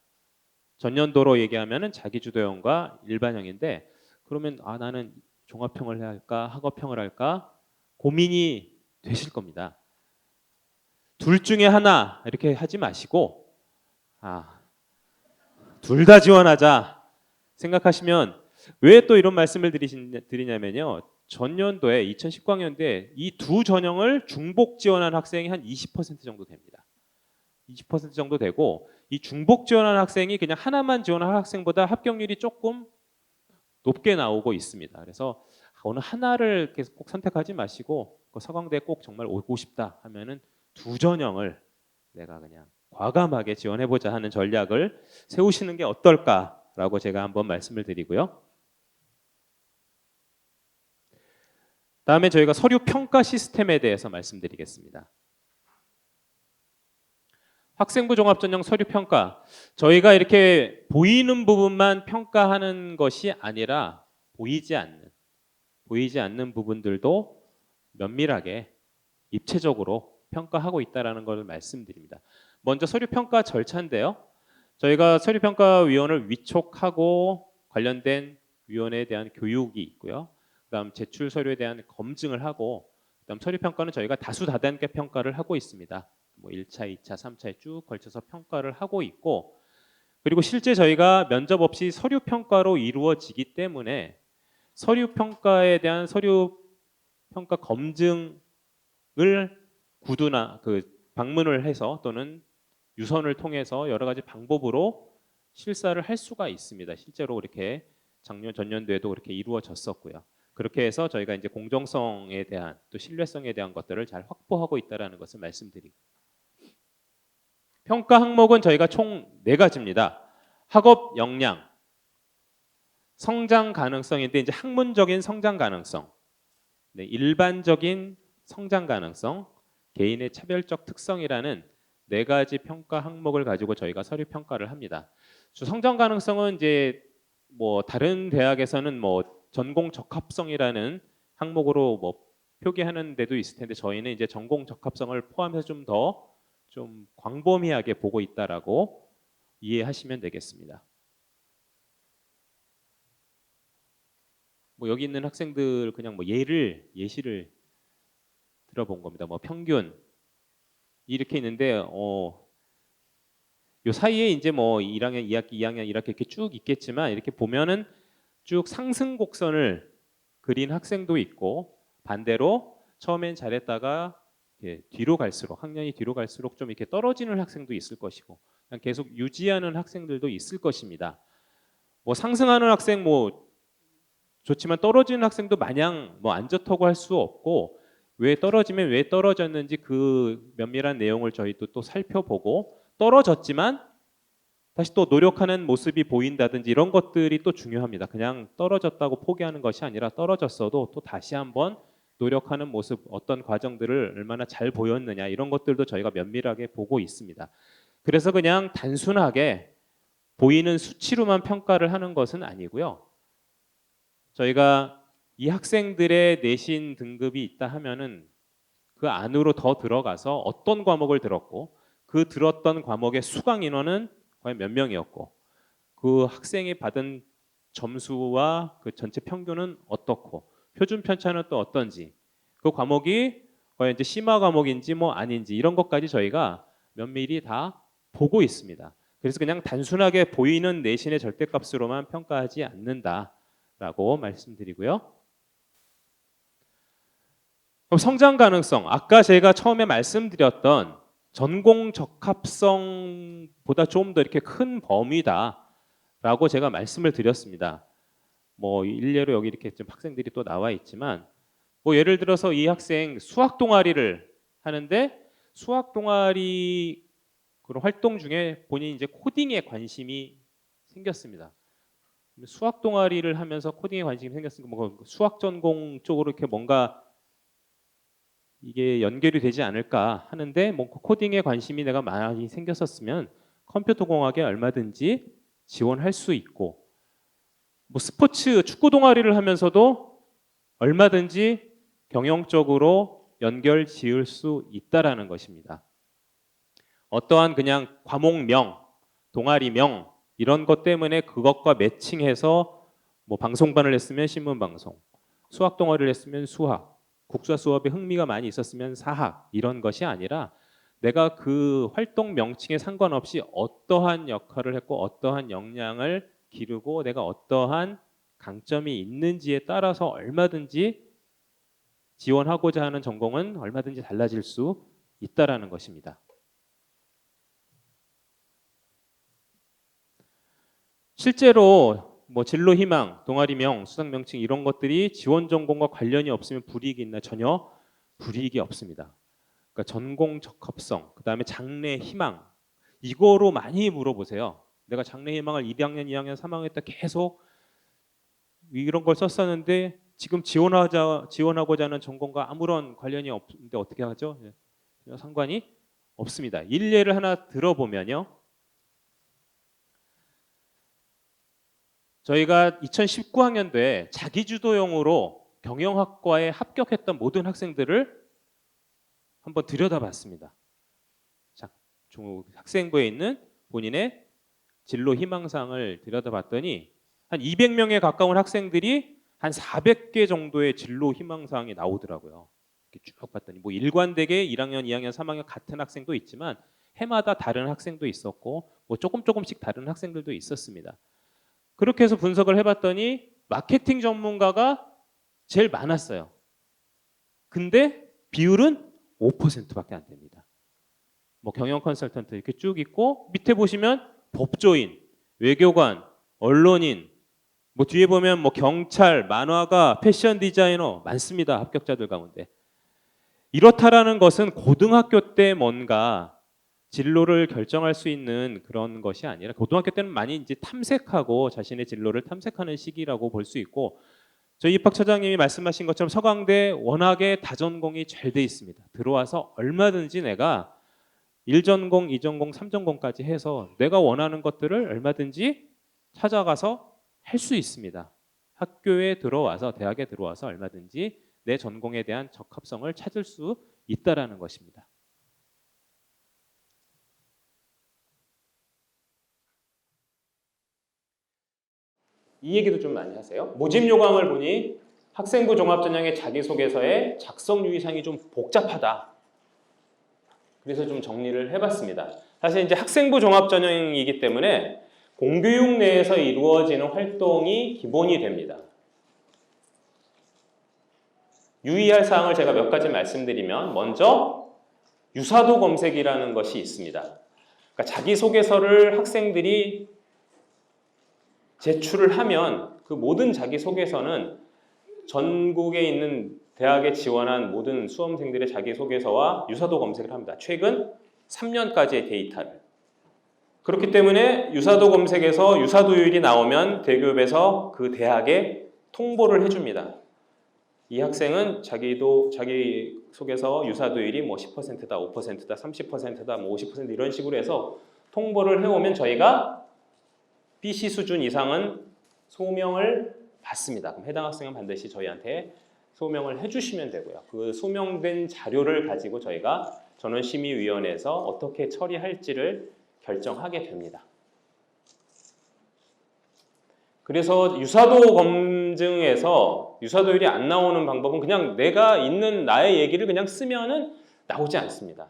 전년도로 얘기하면은 자기주도형과 일반형인데 그러면 나는 종합형을 해야 할까 학업형을 할까 고민이 되실 겁니다. 둘 중에 하나 이렇게 하지 마시고 둘 다 지원하자 생각하시면 왜 또 이런 말씀을 드리냐면요. 전년도에 2019학년도에 이 두 전형을 중복 지원한 학생이 한 20% 정도 됩니다. 20% 정도 되고 이 중복 지원한 학생이 그냥 하나만 지원한 학생보다 합격률이 조금 높게 나오고 있습니다. 그래서 어느 하나를 계속 꼭 선택하지 마시고 서강대에 꼭 정말 오고 싶다 하면은 두 전형을 내가 그냥 과감하게 지원해보자 하는 전략을 세우시는 게 어떨까라고 제가 한번 말씀을 드리고요. 다음에 저희가 서류 평가 시스템에 대해서 말씀드리겠습니다. 학생부 종합전형 서류 평가, 저희가 이렇게 보이는 부분만 평가하는 것이 아니라 보이지 않는 부분들도 면밀하게 입체적으로 평가하고 있다는 것을 말씀드립니다. 먼저 서류 평가 절차인데요. 저희가 서류 평가 위원을 위촉하고 관련된 위원회에 대한 교육이 있고요. 그다음 제출 서류에 대한 검증을 하고, 그다음 서류 평가는 저희가 다수다단계 평가를 하고 있습니다. 뭐 1차, 2차, 3차에 쭉 걸쳐서 평가를 하고 있고, 그리고 실제 저희가 면접 없이 서류 평가로 이루어지기 때문에 서류 평가에 대한 서류 평가 검증을 구두나 방문을 해서 또는 유선을 통해서 여러 가지 방법으로 실사를 할 수가 있습니다. 실제로 그렇게 작년 전년도에도 그렇게 이루어졌었고요. 그렇게 해서 저희가 이제 공정성에 대한 또 신뢰성에 대한 것들을 잘 확보하고 있다라는 것을 말씀드리고, 평가 항목은 저희가 총 4가지입니다. 학업 역량, 성장 가능성인데 이제 학문적인 성장 가능성, 일반적인 성장 가능성, 개인의 차별적 특성이라는 4가지 평가 항목을 가지고 저희가 서류 평가를 합니다. 성장 가능성은 이제 뭐 다른 대학에서는 뭐 전공 적합성이라는 항목으로 뭐 표기하는 데도 있을 텐데, 저희는 이제 전공 적합성을 포함해서 좀 더 광범위하게 보고 있다라고 이해하시면 되겠습니다. 뭐 여기 있는 학생들 그냥 뭐 예시를 들어본 겁니다. 뭐 평균 이렇게 있는데 요 사이에 이제 뭐 1학년, 2학기, 2학년 이렇게 쭉 있겠지만, 이렇게 보면은 쭉 상승 곡선을 그린 학생도 있고, 반대로 처음엔 잘했다가 뒤로 갈수록, 학년이 뒤로 갈수록 좀 이렇게 떨어지는 학생도 있을 것이고, 그냥 계속 유지하는 학생들도 있을 것입니다. 뭐 상승하는 학생 뭐 좋지만 떨어지는 학생도 마냥 뭐 안 좋다고 할 수 없고, 왜 떨어지면 왜 떨어졌는지 그 면밀한 내용을 저희도 또 살펴보고, 떨어졌지만 다시 또 노력하는 모습이 보인다든지 이런 것들이 또 중요합니다. 그냥 떨어졌다고 포기하는 것이 아니라 떨어졌어도 또 다시 한번 노력하는 모습, 어떤 과정들을 얼마나 잘 보였느냐, 이런 것들도 저희가 면밀하게 보고 있습니다. 그래서 그냥 단순하게 보이는 수치로만 평가를 하는 것은 아니고요. 저희가 이 학생들의 내신 등급이 있다 하면은 그 안으로 더 들어가서 어떤 과목을 들었고, 그 들었던 과목의 수강 인원은 과연 몇 명이었고, 그 학생이 받은 점수와 그 전체 평균은 어떻고, 표준 편차는 또 어떤지, 그 과목이 과연 이제 심화 과목인지 뭐 아닌지, 이런 것까지 저희가 면밀히 다 보고 있습니다. 그래서 그냥 단순하게 보이는 내신의 절대값으로만 평가하지 않는다라고 말씀드리고요. 그럼 성장 가능성, 아까 제가 처음에 말씀드렸던 전공 적합성보다 좀 더 이렇게 큰 범위다라고 제가 말씀을 드렸습니다. 뭐 일례로 여기 이렇게 좀 학생들이 또 나와 있지만, 뭐 예를 들어서 이 학생 수학 동아리를 하는데, 수학 동아리 그런 활동 중에 본인이 이제 코딩에 관심이 생겼습니다. 수학 동아리를 하면서 코딩에 관심이 생겼으니까 뭐 수학 전공 쪽으로 이렇게 뭔가 이게 연결이 되지 않을까 하는데, 뭐 코딩에 관심이 내가 많이 생겼었으면 컴퓨터 공학에 얼마든지 지원할 수 있고, 뭐 스포츠 축구 동아리를 하면서도 얼마든지 경영적으로 연결 지을 수 있다라는 것입니다. 어떠한 그냥 과목명, 동아리명 이런 것 때문에 그것과 매칭해서 뭐 방송반을 했으면 신문방송, 수학 동아리를 했으면 수학, 국사 수업에 흥미가 많이 있었으면 사학 이런 것이 아니라 내가 그 활동 명칭에 상관없이 어떠한 역할을 했고 어떠한 역량을 기르고 내가 어떠한 강점이 있는지에 따라서 얼마든지 지원하고자 하는 전공은 얼마든지 달라질 수 있다라는 것입니다. 실제로 뭐 진로 희망, 동아리명, 수상 명칭 이런 것들이 지원 전공과 관련이 없으면 불이익이 있나? 전혀 불이익이 없습니다. 그러니까 전공 적합성, 그다음에 장래 희망 이거로 많이 물어보세요. 내가 장래 희망을 1학년, 2학년, 3학년 때 계속 이런 걸 썼었는데 지금 지원하고자 하는 전공과 아무런 관련이 없는데 어떻게 하죠? 전혀 상관이 없습니다. 일례를 하나 들어보면요. 저희가 2019학년도에 자기주도형으로 경영학과에 합격했던 모든 학생들을 한번 들여다봤습니다. 학생부에 있는 본인의 진로 희망사항을 들여다봤더니 한 200명에 가까운 학생들이 한 400개 정도의 진로 희망사항이 나오더라고요. 이렇게 쭉 봤더니 뭐 일관되게 1학년, 2학년, 3학년 같은 학생도 있지만 해마다 다른 학생도 있었고 뭐 조금씩 다른 학생들도 있었습니다. 그렇게 해서 분석을 해봤더니 마케팅 전문가가 제일 많았어요. 근데 비율은 5%밖에 안 됩니다. 뭐 경영 컨설턴트 이렇게 쭉 있고 밑에 보시면 법조인, 외교관, 언론인, 뭐 뒤에 보면 뭐 경찰, 만화가, 패션 디자이너 많습니다. 합격자들 가운데. 이렇다라는 것은 고등학교 때 뭔가 진로를 결정할 수 있는 그런 것이 아니라 고등학교 때는 많이 이제 탐색하고 자신의 진로를 탐색하는 시기라고 볼 수 있고 저희 입학처장님이 말씀하신 것처럼 서강대 워낙에 다전공이 잘 돼 있습니다. 들어와서 얼마든지 내가 1전공, 2전공, 3전공까지 해서 내가 원하는 것들을 얼마든지 찾아가서 할 수 있습니다. 학교에 들어와서 대학에 들어와서 얼마든지 내 전공에 대한 적합성을 찾을 수 있다라는 것입니다. 이 얘기도 좀 많이 하세요. 모집 요강을 보니 학생부 종합전형의 자기소개서의 작성 유의사항이 좀 복잡하다. 그래서 좀 정리를 해봤습니다. 사실 이제 학생부 종합전형이기 때문에 공교육 내에서 이루어지는 활동이 기본이 됩니다. 유의할 사항을 제가 몇 가지 말씀드리면 먼저 유사도 검색이라는 것이 있습니다. 그러니까 자기소개서를 학생들이 제출을 하면 그 모든 자기소개서는 전국에 있는 대학에 지원한 모든 수험생들의 자기소개서와 유사도 검색을 합니다. 최근 3년까지의 데이터를. 그렇기 때문에 유사도 검색에서 유사도율이 나오면 대기업에서 그 대학에 통보를 해줍니다. 이 학생은 자기소개서 유사도율이 뭐 10%다, 5%다, 30%다, 뭐 50% 이런 식으로 해서 통보를 해오면 저희가 BC 수준 이상은 소명을 받습니다. 그럼 해당 학생은 반드시 저희한테 소명을 해주시면 되고요. 그 소명된 자료를 가지고 저희가 전원심의위원회에서 어떻게 처리할지를 결정하게 됩니다. 그래서 유사도 검증에서 유사도율이 안 나오는 방법은 그냥 내가 있는 나의 얘기를 그냥 쓰면은 나오지 않습니다.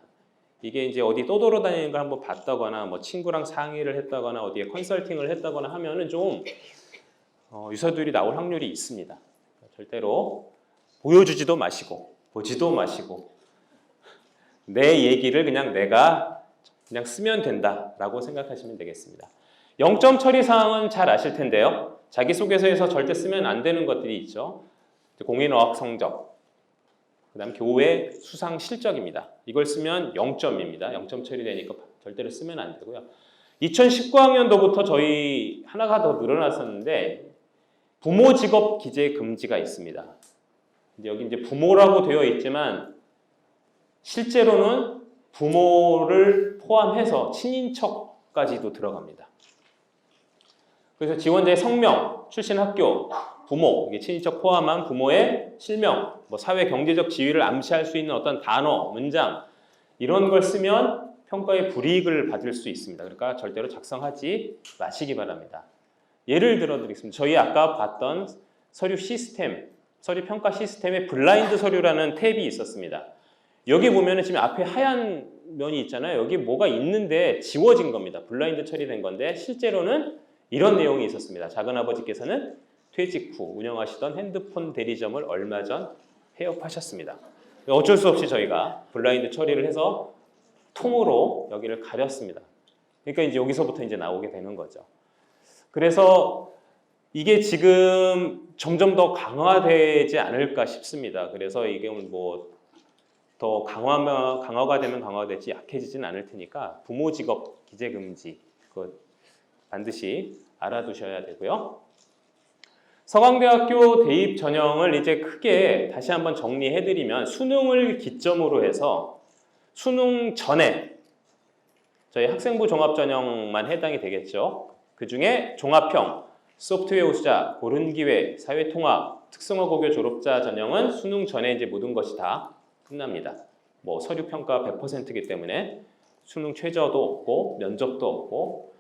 이게 이제 어디 떠돌아다니는 걸 한번 봤다거나 뭐 친구랑 상의를 했다거나 어디에 컨설팅을 했다거나 하면은 좀 유사도율이 나올 확률이 있습니다. 절대로 보여주지도 마시고 보지도 마시고 내 얘기를 그냥 내가 그냥 쓰면 된다라고 생각하시면 되겠습니다. 0점 처리 사항은 잘 아실 텐데요. 자기소개서에서 절대 쓰면 안 되는 것들이 있죠. 공인어학 성적, 그다음 교회 수상 실적입니다. 이걸 쓰면 0점입니다. 0점 처리되니까 절대로 쓰면 안 되고요. 2019학년도부터 저희 하나가 더 늘어났었는데 부모 직업 기재 금지가 있습니다. 여기 이제 부모라고 되어 있지만 실제로는 부모를 포함해서 친인척까지도 들어갑니다. 그래서 지원자의 성명, 출신 학교, 부모, 이게 친인척 포함한 부모의 실명, 뭐 사회 경제적 지위를 암시할 수 있는 어떤 단어, 문장 이런 걸 쓰면 평가에 불이익을 받을 수 있습니다. 그러니까 절대로 작성하지 마시기 바랍니다. 예를 들어 드리겠습니다. 저희 아까 봤던 서류 시스템, 서류 평가 시스템에 블라인드 서류라는 탭이 있었습니다. 여기 보면은 지금 앞에 하얀 면이 있잖아요. 여기 뭐가 있는데 지워진 겁니다. 블라인드 처리된 건데 실제로는 이런 내용이 있었습니다. 작은아버지께서는 퇴직 후 운영하시던 핸드폰 대리점을 얼마 전 폐업하셨습니다. 어쩔 수 없이 저희가 블라인드 처리를 해서 통으로 여기를 가렸습니다. 그러니까 이제 여기서부터 이제 나오게 되는 거죠. 그래서 이게 지금 점점 더 강화되지 않을까 싶습니다. 그래서 이게 뭐 더 강화가 되면 강화되지 약해지진 않을 테니까 부모 직업 기재 금지 그거 반드시 알아두셔야 되고요. 서강대학교 대입 전형을 이제 크게 다시 한번 정리해드리면 수능을 기점으로 해서 수능 전에 저희 학생부 종합전형만 해당이 되겠죠. 그 중에 종합형, 소프트웨어 우수자, 고른기회, 사회통합, 특성화 고교 졸업자 전형은 수능 전에 이제 모든 것이 다 끝납니다. 뭐 서류 평가 100%이기 때문에 수능 최저도 없고 면접도 없고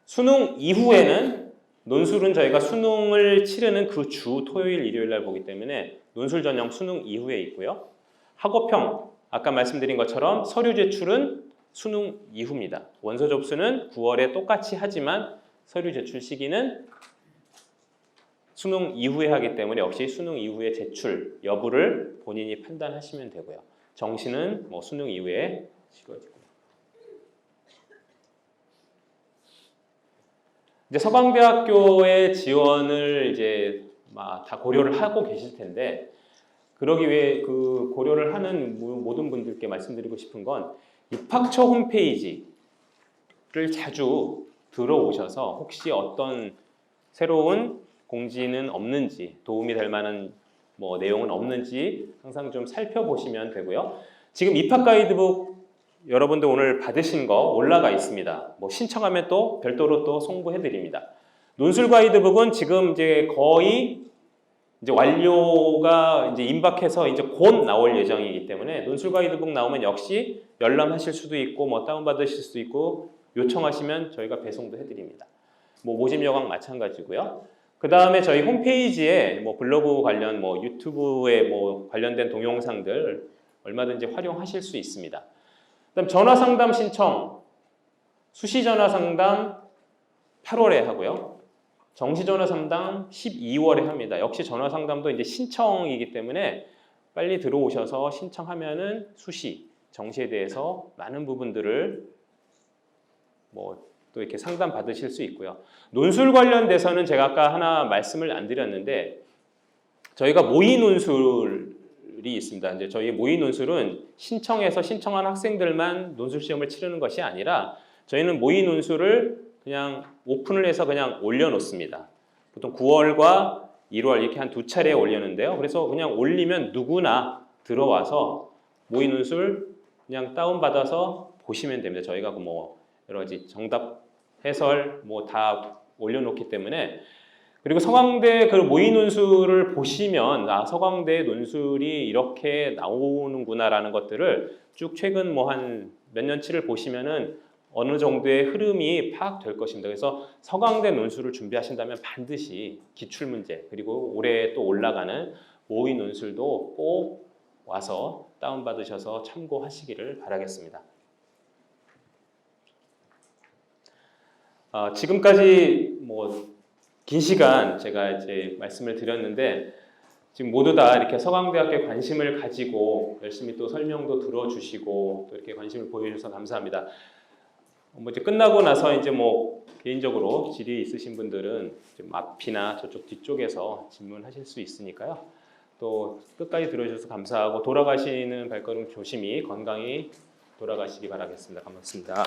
수능 이후에는 논술은 저희가 수능을 치르는 그 주 토요일 일요일 날 보기 때문에 논술 전형 수능 이후에 있고요. 학업형 아까 말씀드린 것처럼 서류 제출은 수능 이후입니다. 원서 접수는 9월에 똑같이 하지만 서류 제출 시기는 수능 이후에 하기 때문에 역시 수능 이후에 제출 여부를 본인이 판단하시면 되고요. 정시는 뭐 수능 이후에 치러지고요. 이제 서강대학교의 지원을 이제 다 고려를 하고 계실 텐데 그러기 위해 그 고려를 하는 모든 분들께 말씀드리고 싶은 건 입학처 홈페이지를 자주 들어오셔서 혹시 어떤 새로운 공지는 없는지 도움이 될 만한 뭐 내용은 없는지 항상 좀 살펴보시면 되고요. 지금 입학 가이드북 여러분들 오늘 받으신 거 올라가 있습니다. 뭐 신청하면 또 별도로 또 송부해 드립니다. 논술 가이드북은 지금 이제 거의 이제 완료가 이제 임박해서 이제 곧 나올 예정이기 때문에 논술 가이드북 나오면 역시 열람하실 수도 있고 뭐 다운 받으실 수도 있고 요청하시면 저희가 배송도 해 드립니다. 뭐 모집 여강 마찬가지고요. 그 다음에 저희 홈페이지에 뭐 블로그 관련 뭐 유튜브에 뭐 관련된 동영상들 얼마든지 활용하실 수 있습니다. 그다음 전화 상담 신청 수시 전화 상담 8월에 하고요. 정시 전화 상담 12월에 합니다. 역시 전화 상담도 이제 신청이기 때문에 빨리 들어오셔서 신청하면은 수시, 정시에 대해서 많은 부분들을 뭐 또 이렇게 상담 받으실 수 있고요. 논술 관련돼서는 제가 아까 하나 말씀을 안 드렸는데 저희가 모의 논술이 있습니다. 이제 저희 모의 논술은 신청해서 신청한 학생들만 논술 시험을 치르는 것이 아니라 저희는 모의 논술을 그냥 오픈을 해서 그냥 올려놓습니다. 보통 9월과 1월 이렇게 한 두 차례 올리는데요. 그래서 그냥 올리면 누구나 들어와서 모의 논술 그냥 다운받아서 보시면 됩니다. 저희가 뭐 여러 가지 정답 해설 뭐 다 올려놓기 때문에 그리고 서강대 그 모의 논술을 보시면 서강대 논술이 이렇게 나오는구나라는 것들을 쭉 최근 뭐 한 몇 년치를 보시면은 어느 정도의 흐름이 파악될 것입니다. 그래서 서강대 논술을 준비하신다면 반드시 기출문제 그리고 올해 또 올라가는 모의 논술도 꼭 와서 다운받으셔서 참고하시기를 바라겠습니다. 지금까지 뭐 긴 시간 제가 이제 말씀을 드렸는데 지금 모두 다 이렇게 서강대학교에 관심을 가지고 열심히 또 설명도 들어주시고 또 이렇게 관심을 보여주셔서 감사합니다. 뭐 이제 끝나고 나서 이제 뭐 개인적으로 질의 있으신 분들은 좀 앞이나 저쪽 뒤쪽에서 질문하실 수 있으니까요. 또 끝까지 들어주셔서 감사하고 돌아가시는 발걸음 조심히 건강히 돌아가시기 바라겠습니다. 고맙습니다.